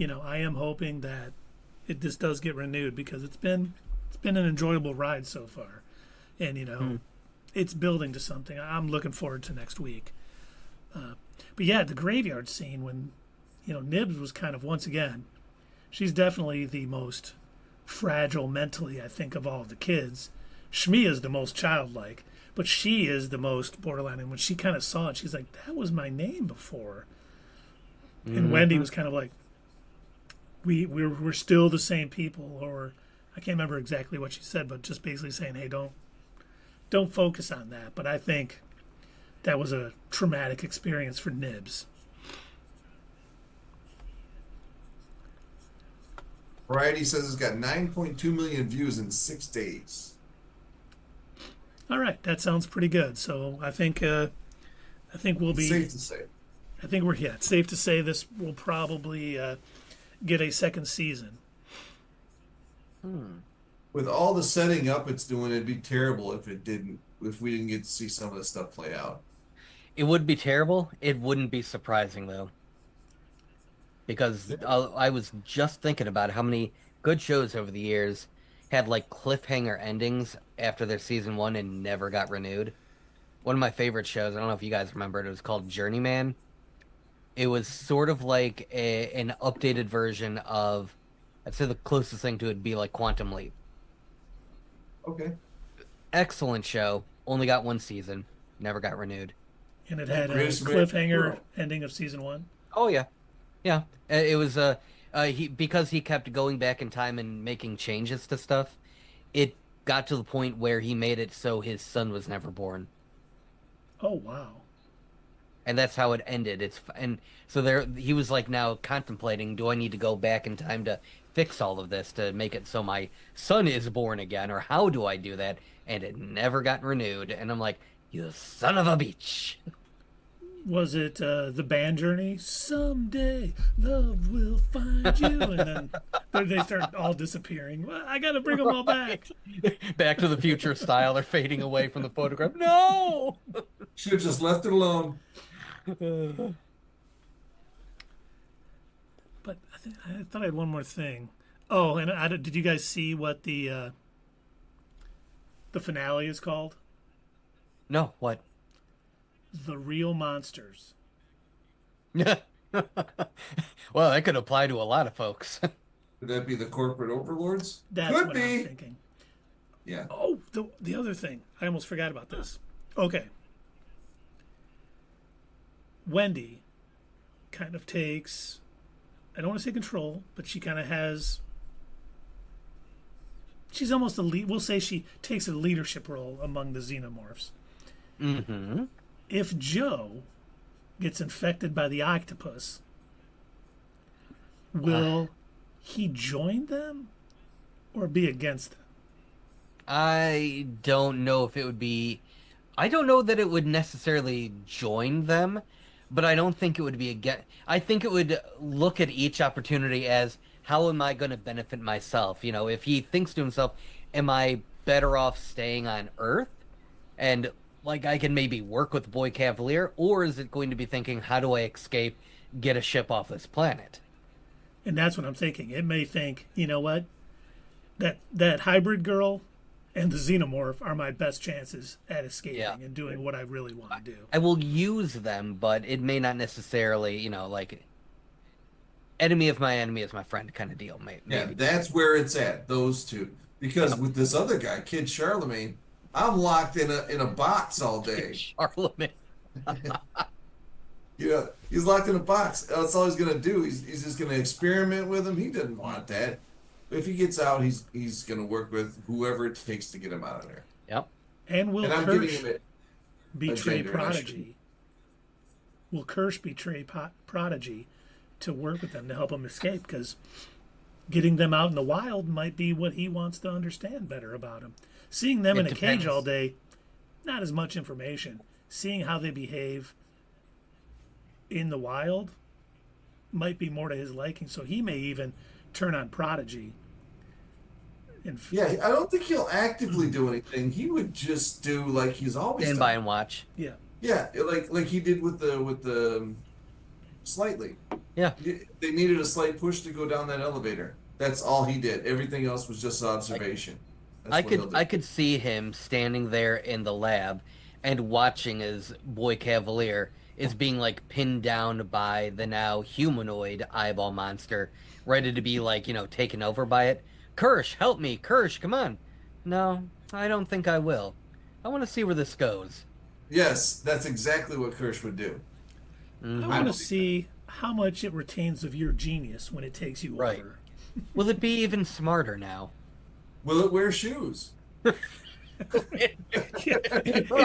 A: I am hoping that this does get renewed, because it's been an enjoyable ride so far, and it's building to something. I'm looking forward to next week. But yeah, the graveyard scene when Nibs was kind of, once again, she's definitely the most fragile mentally, I think, of all of the kids. Shmi is the most childlike, but she is the most borderline. And when she kind of saw it, she's like, that was my name before. And Wendy was kind of like, we're still the same people, or I can't remember exactly what she said, but just basically saying, hey, don't focus on that. But I think that was a traumatic experience for Nibs.
B: Variety says it's got 9.2 million views in 6 days.
A: All right, that sounds pretty good. So I think we'll be
B: Safe to say.
A: I think it's safe to say this will probably get a second season.
B: With all the setting up it's doing, it'd be terrible if we didn't get to see some of this stuff play out.
C: It would be terrible. It wouldn't be surprising, though. Because I was just thinking about how many good shows over the years had cliffhanger endings after their season 1 and never got renewed. One of my favorite shows, I don't know if you guys remember it was called Journeyman. It was sort of like an updated version of, I'd say the closest thing to it would be like Quantum Leap.
B: Okay.
C: Excellent show. Only got one season. Never got renewed.
A: And it had a
B: Greatest American
A: cliffhanger
B: Hero.
A: ending of season 1.
C: Oh yeah, yeah. It was he because he kept going back in time and making changes to stuff. It got to the point where he made it so his son was never born,
A: Oh, wow.
C: and that's how it ended. And so there he was like now contemplating, do I need to go back in time to fix all of this to make it so my son is born again, or how do I do that? And it never got renewed. And I'm like, you son of a bitch.
A: Was it the band journey? Someday love will find you. And then they start all disappearing. Well, I got to bring them all back.
C: Back to the Future style. They're fading away from the photograph. No.
B: Should have just left it alone.
A: But I thought I had one more thing. Oh, and did you guys see what the finale is called?
C: No. What?
A: The Real Monsters.
C: Well, that could apply to a lot of folks.
B: Could that be the corporate overlords?
A: That's
B: Could
A: what
B: be.
A: I'm thinking.
B: Yeah.
A: Oh, the other thing. I almost forgot about this. Okay. Wendy kind of takes, I don't want to say control, but she kind of has, she's almost a lead. We'll say she takes a leadership role among the Xenomorphs.
C: Mm-hmm.
A: If Joe gets infected by the octopus, will he join them or be against them?
C: I don't know if it would be. I don't know that it would necessarily join them, but I don't think it would be against. I think it would look at each opportunity as, how am I going to benefit myself? You know, if he thinks to himself, am I better off staying on Earth? And like I can maybe work with Boy Kavalier, or is it going to be thinking, how do I escape, get a ship off this planet?
A: And that's what I'm thinking. It may think, you know what, that hybrid girl and the Xenomorph are my best chances at escaping and doing what I really want to do.
C: I will use them, but it may not necessarily, you know, like enemy of my enemy is my friend kind of deal. Maybe.
B: Yeah, that's where it's at, those two. Because with this other guy, Kid Charlemagne, I'm locked in a box all day.
C: Charlemagne.
B: Yeah, he's locked in a box. That's all he's gonna do. He's just gonna experiment with him. He doesn't want that. If he gets out, he's gonna work with whoever it takes to get him out of there.
C: Yep.
A: And will
B: And I'm giving
A: Kirsch
B: him
A: betray
B: gender
A: Prodigy? Will Kirsch betray Prodigy to work with them to help him escape? Because getting them out in the wild might be what he wants to understand better about him. Seeing them in a cage all day, not as much information. Seeing how they behave in the wild might be more to his liking. So he may even turn on Prodigy.
B: Yeah, I don't think he'll actively do anything. He would just do like he's always
C: Stand
B: done.
C: by and watch.
A: Yeah.
B: Yeah, like he did with the Slightly.
C: Yeah.
B: They needed a slight push to go down that elevator. That's all he did. Everything else was just observation.
C: I could see him standing there in the lab and watching as Boy Kavalier is being like pinned down by the now humanoid eyeball monster, ready to be like, you know, taken over by it. Kirsch, help me. Kirsch, come on. No, I don't think I will. I want to see where this goes.
B: Yes, that's exactly what Kirsch would do.
C: Mm-hmm.
A: I want to see how much it retains of your genius when it takes you
C: Right.
A: over.
C: Will it be even smarter now?
B: Will it wear shoes?
A: It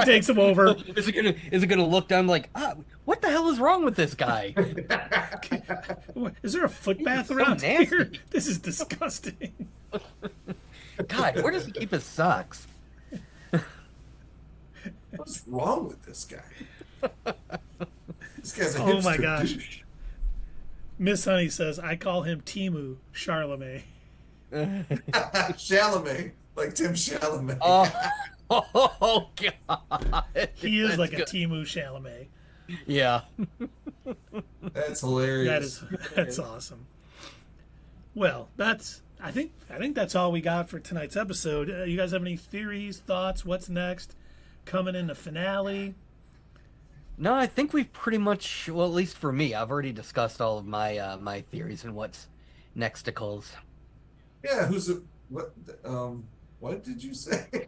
A: takes him over.
C: Is it gonna look down like, what the hell is wrong with this guy?
A: Is there a foot bath
C: so
A: around
C: nasty.
A: here? This is disgusting.
C: God, where does he keep his socks?
B: What's wrong with this guy? This guy's a
A: Oh my
B: hipster
A: gosh.
B: douche.
A: Miss Honey says, I call him Timu Charlemagne.
B: Chalamet, like Tim Chalamet.
C: Oh God.
A: He is
C: That's
A: like
C: good.
A: a Timu Chalamet.
C: Yeah.
B: That's hilarious.
A: That's awesome. Well, I think that's all we got for tonight's episode. You guys have any theories, thoughts? What's next? Coming in the finale?
C: No, I think we've pretty much, well, at least for me, I've already discussed all of my my theories and what's next to Cole's.
B: Yeah, who's a what did you say?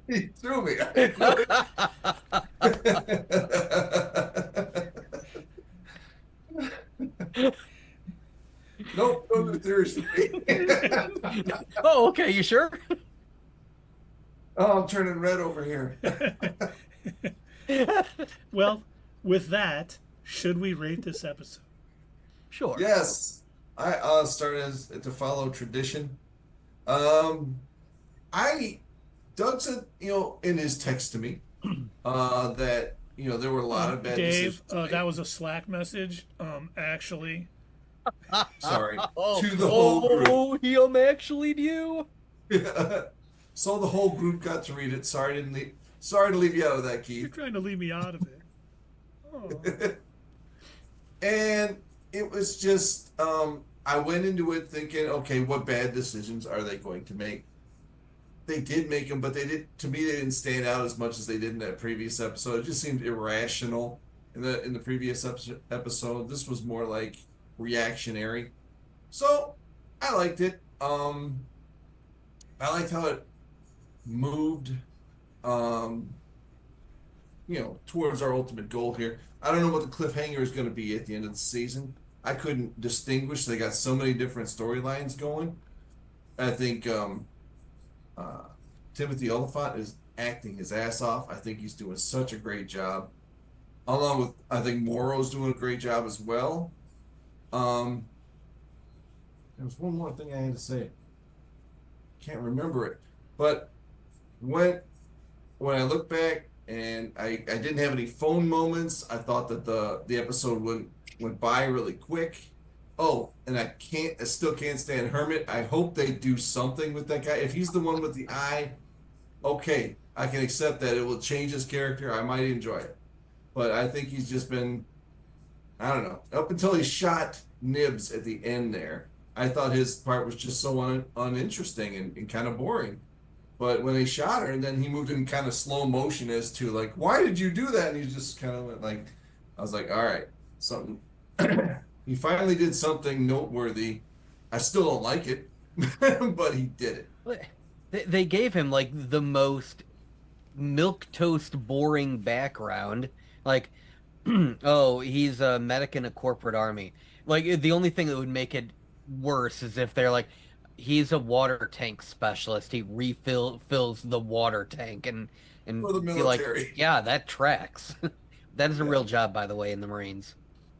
B: He threw me. I didn't know it. Nope, no new theories for me.
C: Oh, okay, you sure?
B: Oh, I'm turning red over here.
A: Well, with that, should we rate this episode?
C: Sure.
B: Yes, I started to follow tradition. Um, I Doug said, in his text to me, that there were a lot of bad
A: Dave,
B: decisions made.
A: that was a Slack message. Actually,
B: Sorry,
C: Oh,
B: to the whole group.
C: oh, him actually knew.
B: So the whole group got to read it. Sorry to leave you out of that,
A: you're
B: Keith.
A: trying to leave me out of it. Oh.
B: And it was just, I went into it thinking, okay, what bad decisions are they going to make? They did make them, but to me, they didn't stand out as much as they did in that previous episode. It just seemed irrational in the previous episode. This was more like reactionary. So I liked it. I liked how it moved, um, towards our ultimate goal here. I don't know what the cliffhanger is going to be at the end of the season. I couldn't distinguish. They got so many different storylines going. I think uh, Timothy Oliphant is acting his ass off. I think he's doing such a great job. Along with, I think Morrow's doing a great job as well. Um, there was one more thing I had to say. Can't remember it. But when I look back and I didn't have any phone moments, I thought that the episode went by really quick. Oh, and I still can't stand Hermit. I hope they do something with that guy. If he's the one with the eye, okay, I can accept that. It will change his character. I might enjoy it. But I think he's just been, I don't know, up until he shot Nibs at the end there. I thought his part was just so uninteresting and kind of boring. But when they shot her, and then he moved in kind of slow motion as to like, why did you do that? And he just kind of went like, I was like, all right, something. He finally did something noteworthy. I still don't like it, but he did it.
C: They gave him like the most milquetoast boring background. Like, oh, he's a medic in a corporate army. Like the only thing that would make it worse is if they're like, he's a water tank specialist. He fills the water tank and
B: For the
C: be like,
B: military.
C: yeah, that tracks. That is a
B: Yeah.
C: real job, by the way, in the Marines.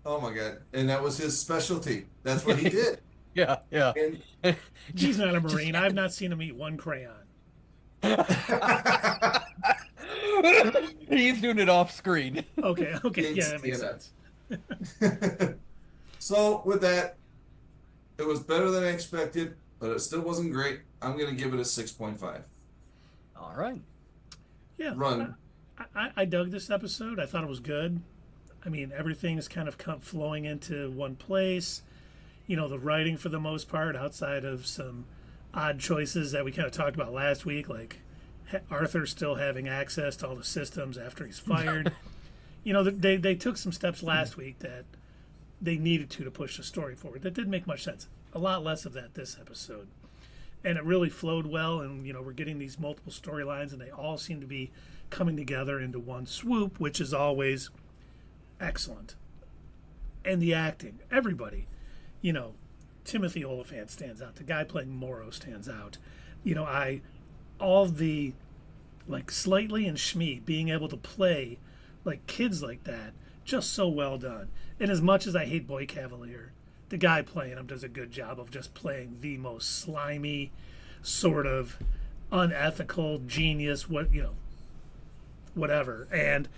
B: Oh my God. And that was his specialty. That's what he did.
C: Yeah, yeah.
B: And
A: He's not a Marine. I've not seen him eat one crayon.
C: He's doing it off screen.
A: Okay,
B: Can't
A: yeah, that makes
B: stand
A: sense.
B: So with that, it was better than I expected, but it still wasn't great. I'm going to give it a 6.5.
C: All right.
A: Yeah,
B: Run.
A: I dug this episode. I thought it was good. I mean, everything's kind of flowing into one place. The writing for the most part, outside of some odd choices that we kind of talked about last week, like Arthur still having access to all the systems after he's fired. They took some steps last week that they needed to push the story forward. That didn't make much sense. A lot less of that this episode. And it really flowed well, and we're getting these multiple storylines, and they all seem to be coming together into one swoop, which is always excellent. And the acting, everybody, Timothy Oliphant stands out. The guy playing Morrow stands out. All the like Slightly and Shmi being able to play like kids like that, just so well done. And as much as I hate Boy Kavalier, the guy playing him does a good job of just playing the most slimy, sort of unethical genius, whatever. And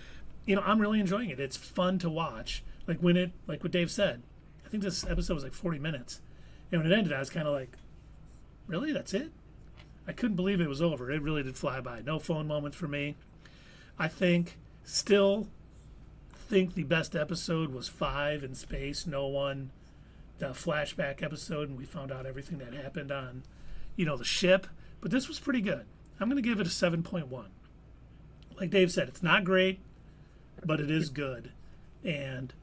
A: I'm really enjoying it. It's fun to watch. Like what Dave said, I think this episode was like 40 minutes. And when it ended, I was kind of like, really? That's it? I couldn't believe it was over. It really did fly by. No phone moments for me. I still think the best episode was 5 in space. No one, the flashback episode, and we found out everything that happened on, the ship. But this was pretty good. I'm going to give it a 7.1. like Dave said, it's not great, but it is good. And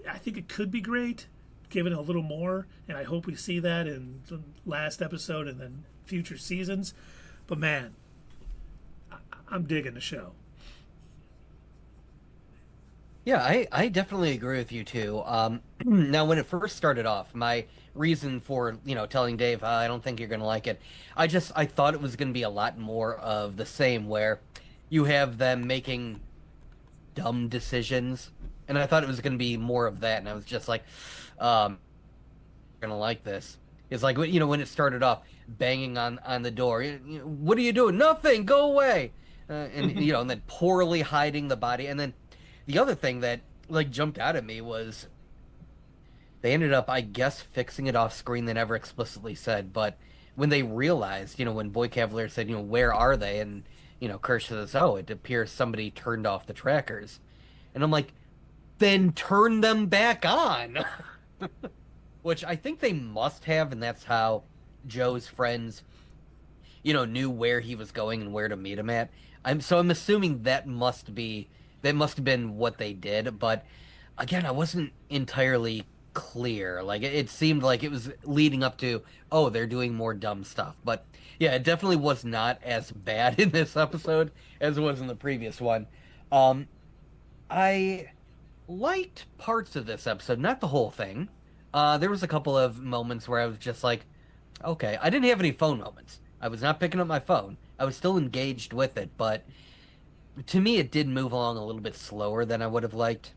A: I think it could be great, given a little more, and I hope we see that in the last episode and then future seasons. But man, I'm digging the show.
C: Yeah, I definitely agree with you too. Now, when it first started off, my reason for, telling Dave, I don't think you're going to like it, I thought it was going to be a lot more of the same, where you have them making dumb decisions, and I thought it was going to be more of that, and I was just like, gonna like this. It's like, when it started off, banging on the door. What are you doing? Nothing. Go away. And and then poorly hiding the body. And then the other thing that like jumped out at me was they ended up, I guess, fixing it off screen. They never explicitly said, but when they realized, when Boy Kavalier said, where are they? And Kirsch says, oh, it appears somebody turned off the trackers. And I'm like, then turn them back on. Which I think they must have, and that's how Joe's friends, knew where he was going and where to meet him at. I'm assuming that must have been what they did, but again, I wasn't entirely clear. Like it seemed like it was leading up to, oh, they're doing more dumb stuff. But yeah, it definitely was not as bad in this episode as it was in the previous one. I liked parts of this episode, not the whole thing. There was a couple of moments where I was just like, okay, I didn't have any phone moments. I was not picking up my phone. I was still engaged with it, but to me, it did move along a little bit slower than I would have liked.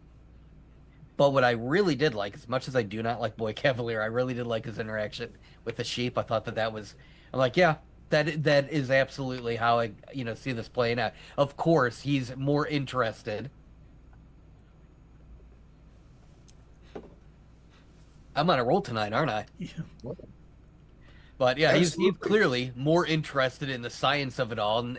C: But what I really did like, as much as I do not like Boy Kavalier, I really did like his interaction with the sheep. I thought that was, I'm like, yeah, that is absolutely how I, see this playing out. Of course, he's more interested. I'm on a roll tonight, aren't I?
A: Yeah.
C: But yeah, he's clearly more interested in the science of it all, and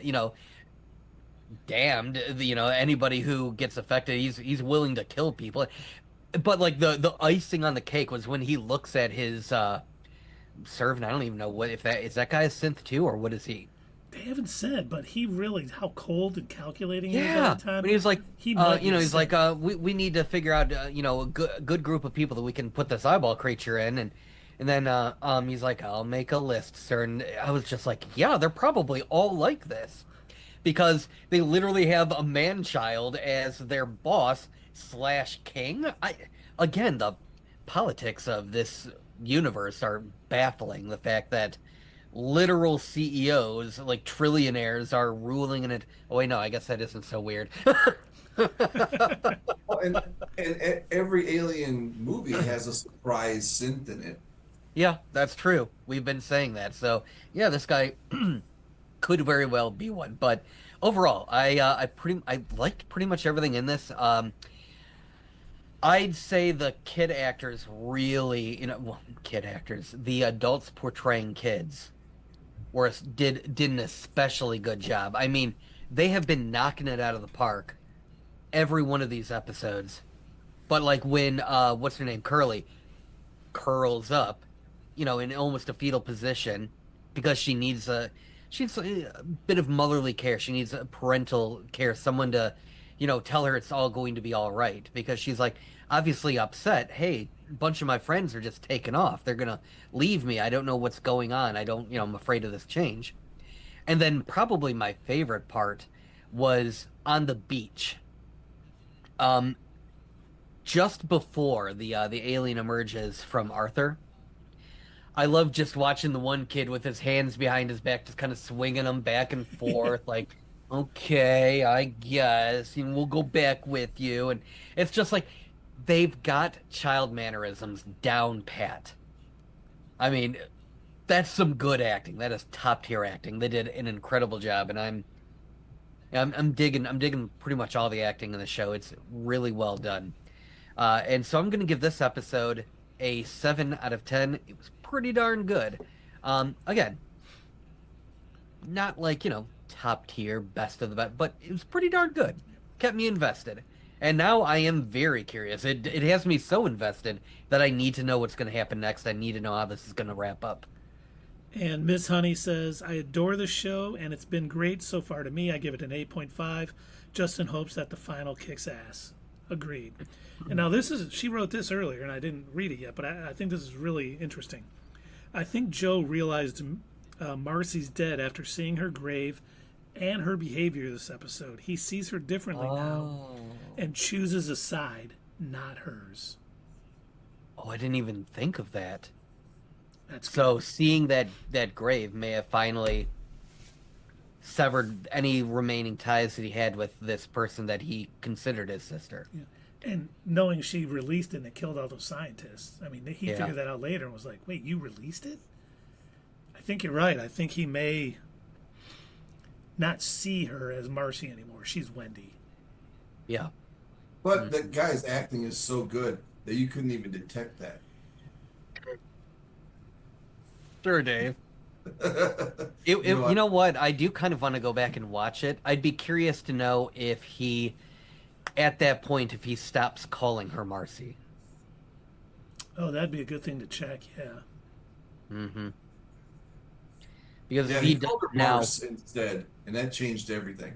C: damned, anybody who gets affected, he's willing to kill people. But like the icing on the cake was when he looks at his servant. I don't even know if that guy is synth too, or what is he?
A: They haven't said, but he really, how cold and calculating he was
C: Yeah,
A: all the time.
C: when he was like, he's
A: like,
C: like, we need to figure out, a good group of people that we can put this eyeball creature in, and then he's like, I'll make a list, sir. And I was just like, yeah, they're probably all like this, because they literally have a man-child as their boss / king. Again, the politics of this universe are baffling. The fact that literal CEOs, like trillionaires, are ruling in it. Oh wait, no, I guess that isn't so weird.
B: and every alien movie has a surprise synth in it.
C: Yeah, that's true. We've been saying that. So yeah, this guy could very well be one. But overall, I liked pretty much everything in this. I'd say the kid actors really, kid actors, the adults portraying kids did an especially good job. I mean, they have been knocking it out of the park every one of these episodes. But like when what's her name, Curly, curls up, in almost a fetal position because she needs a bit of motherly care. She needs a parental care, someone to, tell her it's all going to be all right, because she's like obviously upset. Hey, a bunch of my friends are just taken off. They're gonna leave me. I don't know what's going on. I'm afraid of this change. And then probably my favorite part was on the beach. Just before the alien emerges from Arthur. I love just watching the one kid with his hands behind his back, just kind of swinging them back and forth, like, okay, I guess, we'll go back with you. And it's just like, they've got child mannerisms down pat. I mean, that's some good acting. That is top tier acting. They did an incredible job, and I'm digging pretty much all the acting in the show. It's really well done. And so I'm going to give this episode a 7 out of 10. It was pretty darn good. Again, not like, top tier, best of the best, but it was pretty darn good. Kept me invested. And now I am very curious. It has me so invested that I need to know what's going to happen next. I need to know how this is going to wrap up.
A: And Miss Honey says, I adore the show, and it's been great so far to me. I give it an 8.5, just in hopes that the final kicks ass. Agreed. And now she wrote this earlier, and I didn't read it yet, but I think this is really interesting. I think Joe realized Marcy's dead after seeing her grave and her behavior this episode. He sees her differently now and chooses a side, not hers.
C: Oh, I didn't even think of that.
A: That's
C: So
A: good.
C: seeing that grave may have finally severed any remaining ties that he had with this person that he considered his sister.
A: Yeah. And knowing she released it and it killed all those scientists. I mean, he
C: Yeah.
A: figured that out later and was like, wait, you released it? I think you're right. I think he may not see her as Marcy anymore. She's Wendy.
C: Yeah.
B: But the guy's acting is so good that you couldn't even detect that.
C: Sure, Dave.
B: You know
C: You know what? I do kind of want to go back and watch it. I'd be curious to know if he, at that point, if he stops calling her Marcy.
A: Oh, that'd be a good thing to check, yeah.
C: Mm-hmm. Because
B: Yeah,
C: if
B: he
C: he does
B: called her
C: now,
B: Mars instead, and that changed everything.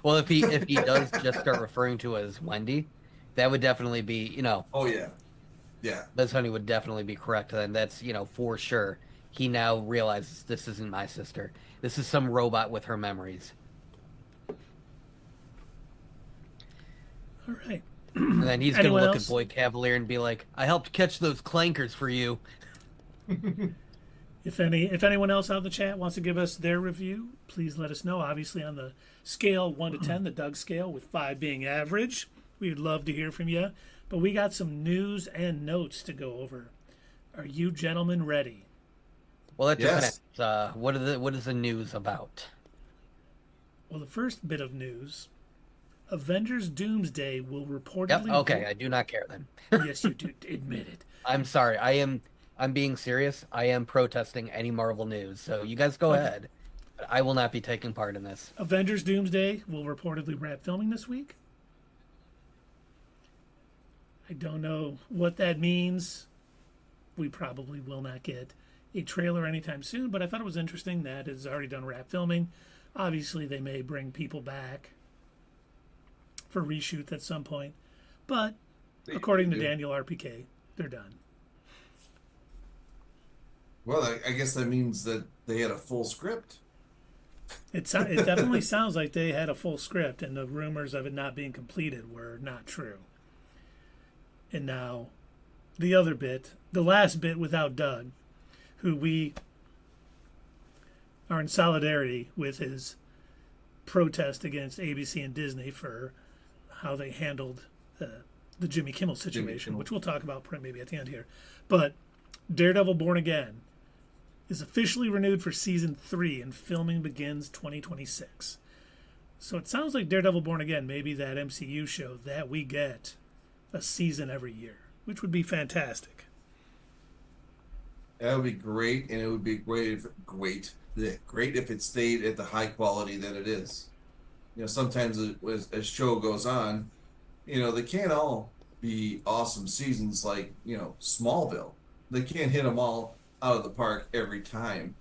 C: well, if he does just start referring to her as Wendy, that would definitely be,
B: Oh yeah, yeah.
C: Liz Honey would definitely be correct. Then that's, for sure. He now realizes this isn't my sister. This is some robot with her memories.
A: All right.
C: And then he's going to
A: Anyone
C: look
A: else?
C: at Boyd Kavalier and be like, I helped catch those clankers for you.
A: If anyone else out of the chat wants to give us their review, please let us know. Obviously, on the scale 1 to 10, the Doug scale, with 5 being average, we would love to hear from you. But we got some news and notes to go over. Are you gentlemen ready?
C: Well, that
B: Yes.
C: depends. What is the news about?
A: Well, the first bit of news: Avengers Doomsday will
C: Yep.
A: reportedly.
C: Okay, I do not care then.
A: Yes, you do. Admit it.
C: I'm sorry. I'm being serious. I am protesting any Marvel news. So you guys go ahead. But I will not be taking part in this.
A: Avengers Doomsday will reportedly wrap filming this week. I don't know what that means. We probably will not get a trailer anytime soon, but I thought it was interesting that it's already done wrap filming. Obviously, they may bring people back for reshoots at some point, but according to Daniel RPK, they're done.
B: Well, I guess that means that they had a full script.
A: It definitely sounds like they had a full script, and the rumors of it not being completed were not true. And now, the other bit, the last bit without Doug, who we are in solidarity with his protest against ABC and Disney for how they handled the Jimmy Kimmel situation,
B: Kimmel.
A: which we'll talk about maybe at the end here. But Daredevil Born Again is officially renewed for season 3, and filming begins 2026. So it sounds like Daredevil Born Again may be that MCU show that we get a season every year, which would be fantastic.
B: That would be great, and it would be great if it stayed at the high quality that it is. Sometimes as show goes on, they can't all be awesome seasons like Smallville. They can't hit them all out of the park every time,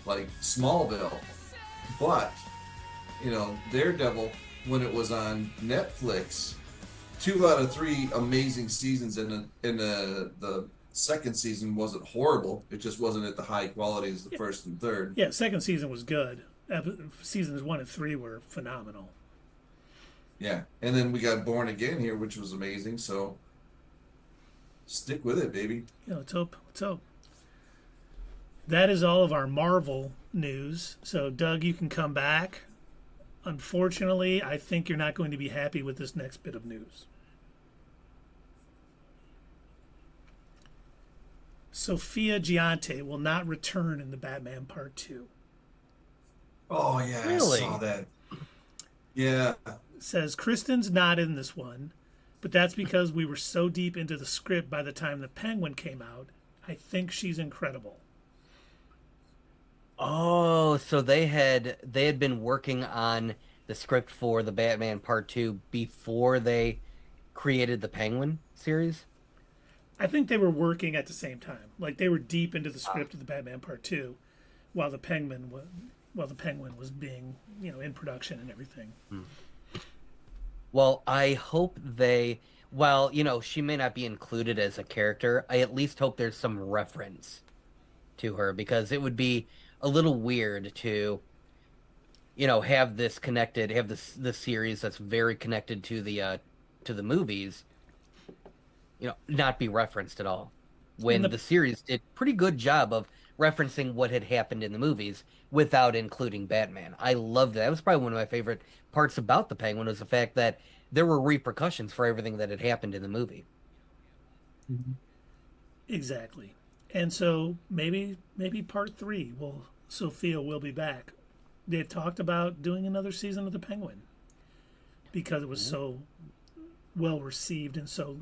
B: like Smallville. But Daredevil, when it was on Netflix, 2 out of 3 amazing seasons, and the second season wasn't horrible. It just wasn't at the high quality as the first and third.
A: Yeah, second season was good. Seasons 1 and 3 were phenomenal.
B: Yeah, and then we got Born Again here, which was amazing. So stick with it, baby.
A: Yeah, let's hope. Let's hope. That is all of our Marvel news. So, Doug, you can come back. Unfortunately, I think you're not going to be happy with this next bit of news. Sophia Giante will not return in the Batman Part 2.
B: Oh yeah,
C: Really?
B: I saw that. Yeah,
A: Says Kristen's not in this one, but that's because we were so deep into the script by the time the Penguin came out. I think she's incredible.
C: Oh, so they had been working on the script for the Batman Part 2 before they created the Penguin series?
A: I think they were working at the same time. Like they were deep into the script of the Batman Part 2 while the Penguin was being, in production and everything.
C: Well, I hope while, she may not be included as a character, I at least hope there's some reference to her, because it would be a little weird to, have this series that's very connected to the movies, not be referenced at all. When the series did pretty good job of referencing what had happened in the movies without including Batman. I loved it. That was probably one of my favorite parts about the Penguin, was the fact that there were repercussions for everything that had happened in the movie.
A: Exactly. And so maybe Part 3 Sophia will be back. They've talked about doing another season of the Penguin because it was so well received and so,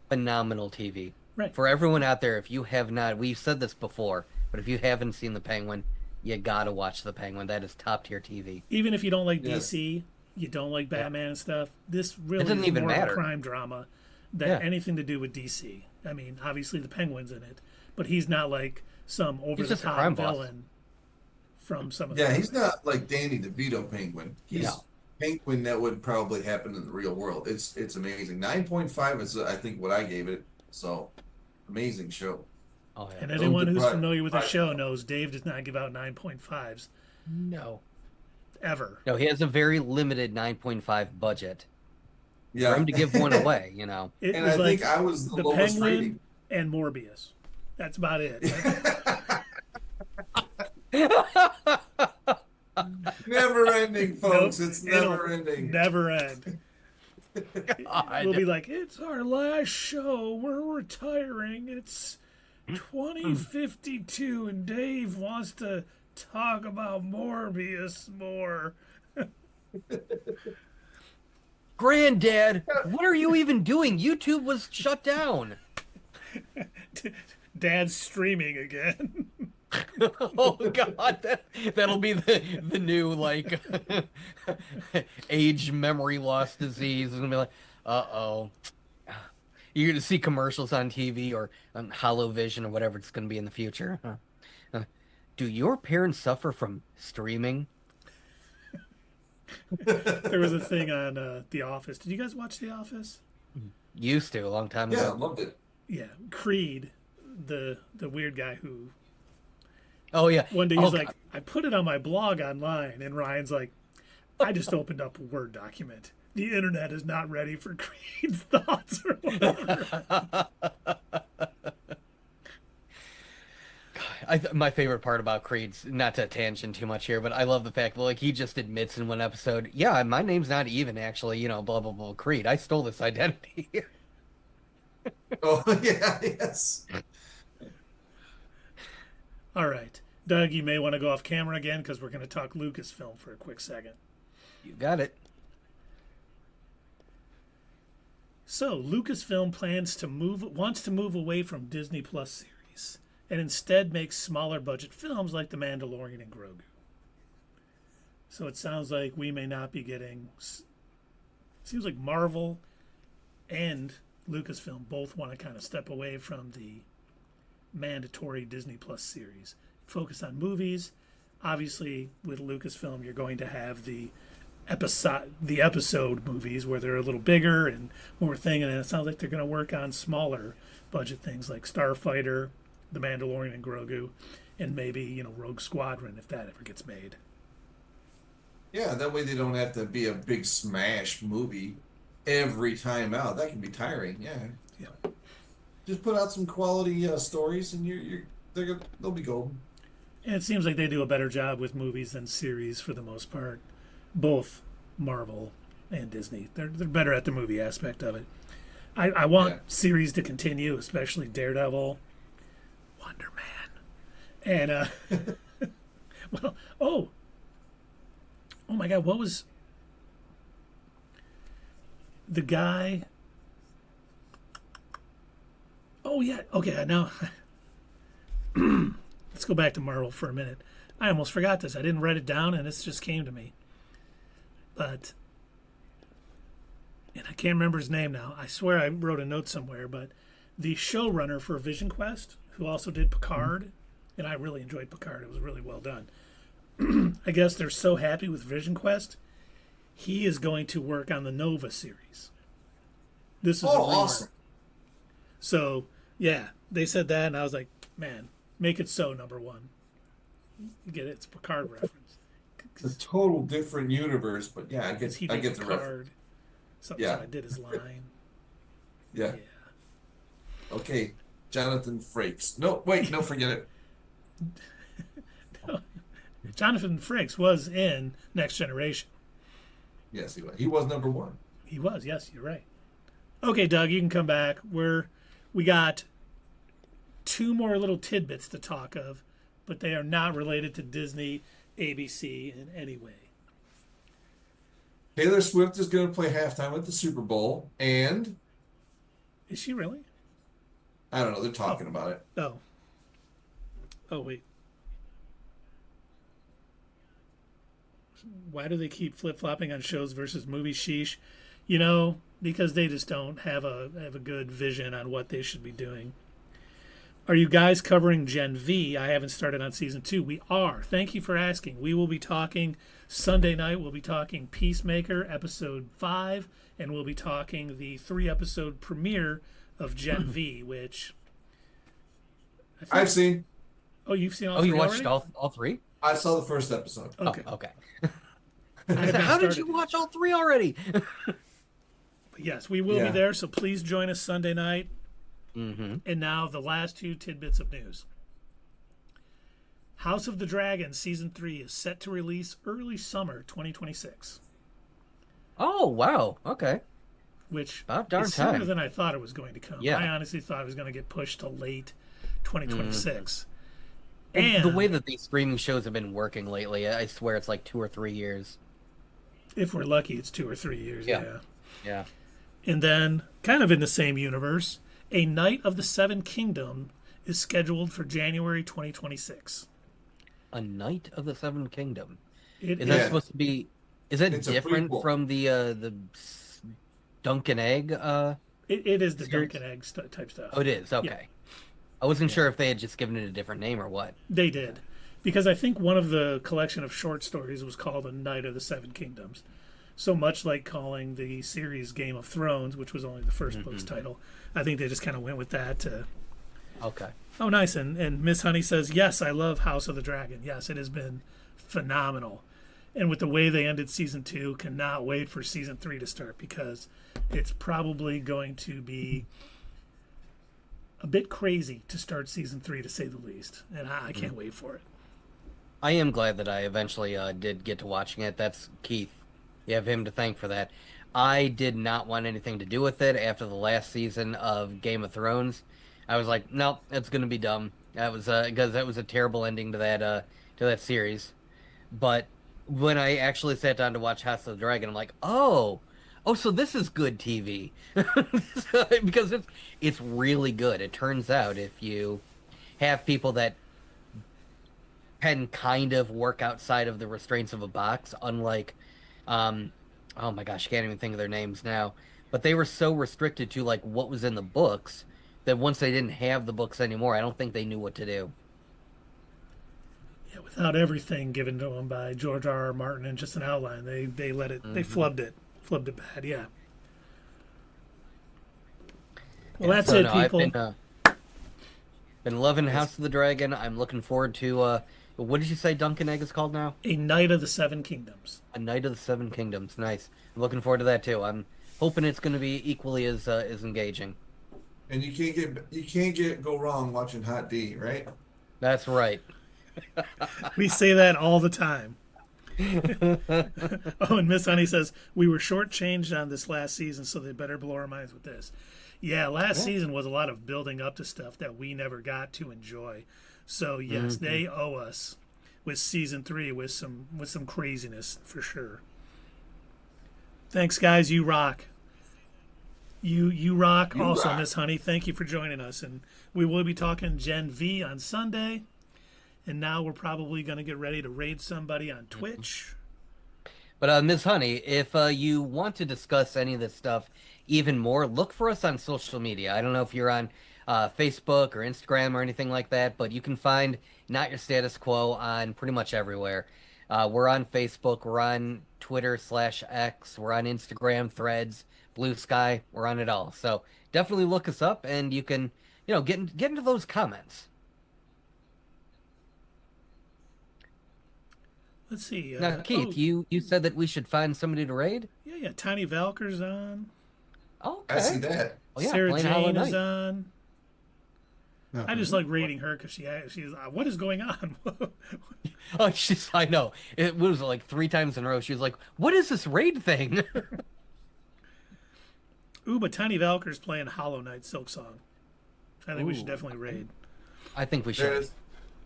C: Phenomenal TV.
A: Right.
C: For everyone out there, if you have not, we've said this before, but if you haven't seen the Penguin, you gotta watch the Penguin. That is top tier TV.
A: Even if you don't like DC, you don't like Batman and stuff, this really is more of a crime drama than anything to do with DC. I mean, obviously the Penguin's in it, but he's not like some over-the-top villain from some of the
B: he's not like Danny DeVito Penguin. He's Penguin that would probably happen in the real world. It's amazing. 9.5 is, I think, what I gave it. So, amazing show.
C: Oh, yeah.
A: And anyone who's familiar with the show knows Dave does not give out 9.5s.
C: No.
A: Ever.
C: No, he has a very limited 9.5 budget.
B: Yeah.
C: For him to give one away,
A: It
B: and
A: was
B: I
A: like
B: think I was the lowest
A: Penguin
B: rating.
A: And Morbius. That's about it.
B: Never ending, folks. It's never ending.
A: Never end.
C: God.
A: We'll be like, it's our last show. We're retiring. It's 2052, and Dave wants to talk about Morbius more.
C: Granddad, what are you even doing? YouTube was shut down.
A: Dad's streaming again.
C: Oh God, that'll be the new like age memory loss disease. It's gonna be like, uh-oh. You're gonna see commercials on TV or on HoloVision or whatever it's gonna be in the future. Do your parents suffer from streaming?
A: There was a thing on The Office. Did you guys watch The Office?
C: Used to, a long time ago.
B: Yeah, I loved it.
A: Yeah, Creed, the weird guy who.
C: Oh yeah.
A: One day he's like, I put it on my blog online, and Ryan's like, I just opened up a Word document. The internet is not ready for Creed's thoughts or whatever.
C: My favorite part about Creed's, not to tangent too much here, but I love the fact that like he just admits in one episode, yeah, my name's not even actually, blah blah blah Creed. I stole this identity.
B: Oh yeah, yes.
A: All right, Doug, you may want to go off camera again because we're going to talk Lucasfilm for a quick second.
C: You got it.
A: So Lucasfilm wants to move away from Disney Plus series and instead make smaller budget films like The Mandalorian and Grogu. So it sounds like we may not be getting. Seems like Marvel and Lucasfilm both want to kind of step away from the mandatory Disney Plus series, focus on movies. Obviously, with Lucasfilm, you're going to have the episode movies where they're a little bigger and more thing, and it sounds like they're going to work on smaller budget things like Starfighter, The Mandalorian and Grogu, and maybe Rogue Squadron if that ever gets made.
B: Yeah, that way they don't have to be a big smash movie every time out. That can be tiring. Yeah. Just put out some quality stories, and they'll be golden.
A: And it seems like they do a better job with movies than series for the most part. Both Marvel and Disney. They're better at the movie aspect of it. I want series to continue, especially Daredevil, Wonder Man, and well, oh my God, what was the guy? Oh yeah, okay. Now let's go back to Marvel for a minute. I almost forgot this. I didn't write it down, and this just came to me. But, and I can't remember his name now. I swear I wrote a note somewhere, but the showrunner for Vision Quest, who also did Picard, and I really enjoyed Picard. It was really well done. I guess they're so happy with Vision Quest, he is going to work on the Nova series. This is
B: awesome.
A: So, yeah, they said that, and I was like, man, make it so, number one. You get it? It's a Picard reference.
B: It's a total different universe, but yeah, I get the
A: Picard.
B: reference.
A: So
B: Yeah.
A: I did his line.
B: Yeah. Okay, Jonathan Frakes. No, wait, no, forget it.
A: Jonathan Frakes was in Next Generation.
B: Yes, he was. He was number one.
A: He was, yes, you're right. Okay, Doug, you can come back. We got two more little tidbits to talk of, but they are not related to Disney, ABC in any way.
B: Taylor Swift is going to play halftime at the Super Bowl, and
A: Is she really?
B: I don't know, they're talking about it.
A: Oh. Oh, wait. Why do they keep flip-flopping on shows versus movies? Sheesh. You know, because they just don't have a good vision on what they should be doing. Are you guys covering Gen V? I haven't started on season 2. We are. Thank you for asking. We will be talking Sunday night. We'll be talking Peacemaker episode 5, and we'll be talking the 3-episode premiere of Gen V, which
B: I've seen.
A: Oh, you've seen all
C: Oh,
A: three
C: you watched
A: already?
C: all three?
B: I saw the first episode.
A: Okay.
C: Oh, okay.
A: I have not
C: How did
A: started
C: you
A: it.
C: watch all three already?
A: But yes, we will be
B: Yeah.
A: there, so please join us Sunday night.
C: Mm-hmm.
A: And now the last two tidbits of news. House of the Dragon Season 3 is set to release early summer 2026,
C: Oh, wow. Okay.
A: which
C: About darn
A: is sooner
C: time.
A: than I thought it was going to come.
C: Yeah.
A: I honestly thought it was going to get pushed to late 2026.
C: And
A: And
C: the way that these streaming shows have been working lately, I swear it's like 2 or 3 years.
A: if we're lucky, it's 2 or 3 years.
C: Yeah.
A: Yeah.
C: Yeah.
A: And then, kind of in the same universe, A Knight of the Seven Kingdom is scheduled for January 2026.
C: A Knight of the Seven Kingdom.
A: It
C: Is
A: is
C: that supposed to be? Is it
B: It's a
C: different
B: prequel.
C: from the Dunk and Egg?
A: it is the
C: Series?
A: Duncan Egg type stuff.
C: Oh, it is. Okay. I wasn't sure if they had just given it a different name or what.
A: They did. Because I think one of the collection of short stories was called A Knight of the Seven Kingdoms. So much like calling the series Game of Thrones, which was only the first book's title, I think they just kind of went with that to...
C: Okay.
A: Oh, nice. And Miss Honey says, yes, I love House of the Dragon. Yes, it has been phenomenal. And with the way they ended Season 2, cannot wait for Season 3 to start because it's probably going to be a bit crazy to start Season 3, to say the least. And I can't wait for it.
C: I am glad that I eventually did get to watching it. That's Keith. You have him to thank for that. I did not want anything to do with it after the last season of Game of Thrones. I was like, nope, it's gonna be dumb. That was because that was a terrible ending to that series. But when I actually sat down to watch House of the Dragon, I'm like, oh, so this is good TV because it's really good. It turns out if you have people that can kind of work outside of the restraints of a box, unlike oh my gosh, I can't even think of their names now, but they were so restricted to like what was in the books that once they didn't have the books anymore, I don't think they knew what to do.
A: Yeah, without everything given to them by George R. R. Martin and just an outline, they let it, they flubbed it bad, yeah. Well, that's
C: So,
A: it,
C: no,
A: people.
C: I've been loving House of the Dragon. I'm looking forward to what did you say Duncan Egg is called now?
A: A Knight of the Seven Kingdoms.
C: A Knight of the Seven Kingdoms. Nice. I'm looking forward to that too. I'm hoping it's going to be equally as engaging.
B: And you can't go wrong watching Hot D, right?
C: That's right.
A: We say that all the time. Oh, and Miss Honey says, we were shortchanged on this last season, so they better blow our minds with this. Yeah, last season was a lot of building up to stuff that we never got to enjoy. So yes, they owe us with season 3 with some craziness for sure. Thanks, guys. You rock. You rock.
B: You
A: also,
B: rock.
A: Miss Honey, thank you for joining us. And we will be talking Gen V on Sunday. And now we're probably going to get ready to raid somebody on Twitch.
C: But Ms. Honey, if you want to discuss any of this stuff even more, look for us on social media. I don't know if you're on Facebook or Instagram or anything like that, but you can find Not Your Status Quo on pretty much everywhere. We're on Facebook, we're on Twitter/X, we're on Instagram, Threads, Blue Sky, we're on it all. So definitely look us up, and you can, get into those comments.
A: Let's see.
C: Now, Keith, you said that we should find somebody to raid?
A: Yeah. Tiny Valker's on.
C: Okay.
B: I see that.
C: Oh, yeah,
A: Sarah
C: playing Hollow
A: Jane is
C: Knight.
A: on. I just like raiding her because she's what is going on?
C: Oh, I know. It was like 3 times in a row. She was like, "What is this raid thing?"
A: Ooh, but Tiny Valker's playing Hollow Knight Silk Song. I think we should
C: Ooh,
A: definitely raid.
C: I think we
B: There it
C: should.
B: is.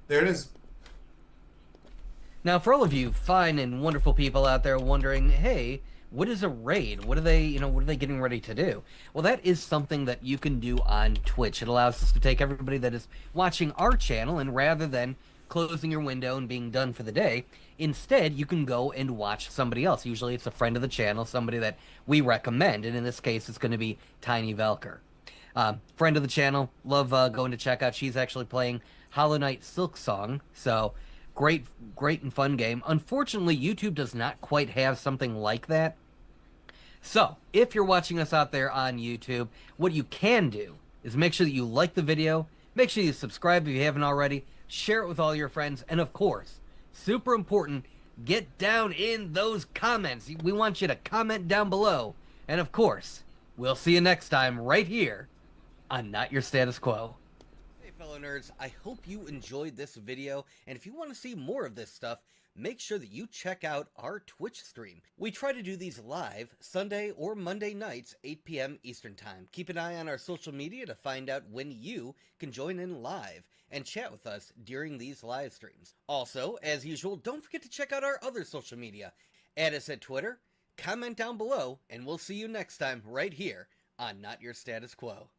B: There it is.
C: Now, for all of you fine and wonderful people out there wondering, hey, what is a raid? What are they, what are they getting ready to do? Well, that is something that you can do on Twitch. It allows us to take everybody that is watching our channel, and rather than closing your window and being done for the day, instead you can go and watch somebody else. Usually it's a friend of the channel, somebody that we recommend, and in this case it's going to be Tiny Valker. Friend of the channel, love going to check out. She's actually playing Hollow Knight Silk Song, so great and fun game. Unfortunately, YouTube does not quite have something like that. So, if you're watching us out there on YouTube, what you can do is make sure that you like the video, make sure you subscribe if you haven't already, share it with all your friends, and of course, super important, get down in those comments. We want you to comment down below. And of course, we'll see you next time right here on Not Your Status Quo. Hey fellow nerds, I hope you enjoyed this video, and if you want to see more of this stuff, make sure that you check out our Twitch stream. We try to do these live Sunday or Monday nights, 8 p.m. Eastern Time. Keep an eye on our social media to find out when you can join in live and chat with us during these live streams. Also, as usual, don't forget to check out our other social media. Add us at Twitter, comment down below, and we'll see you next time right here on Not Your Status Quo.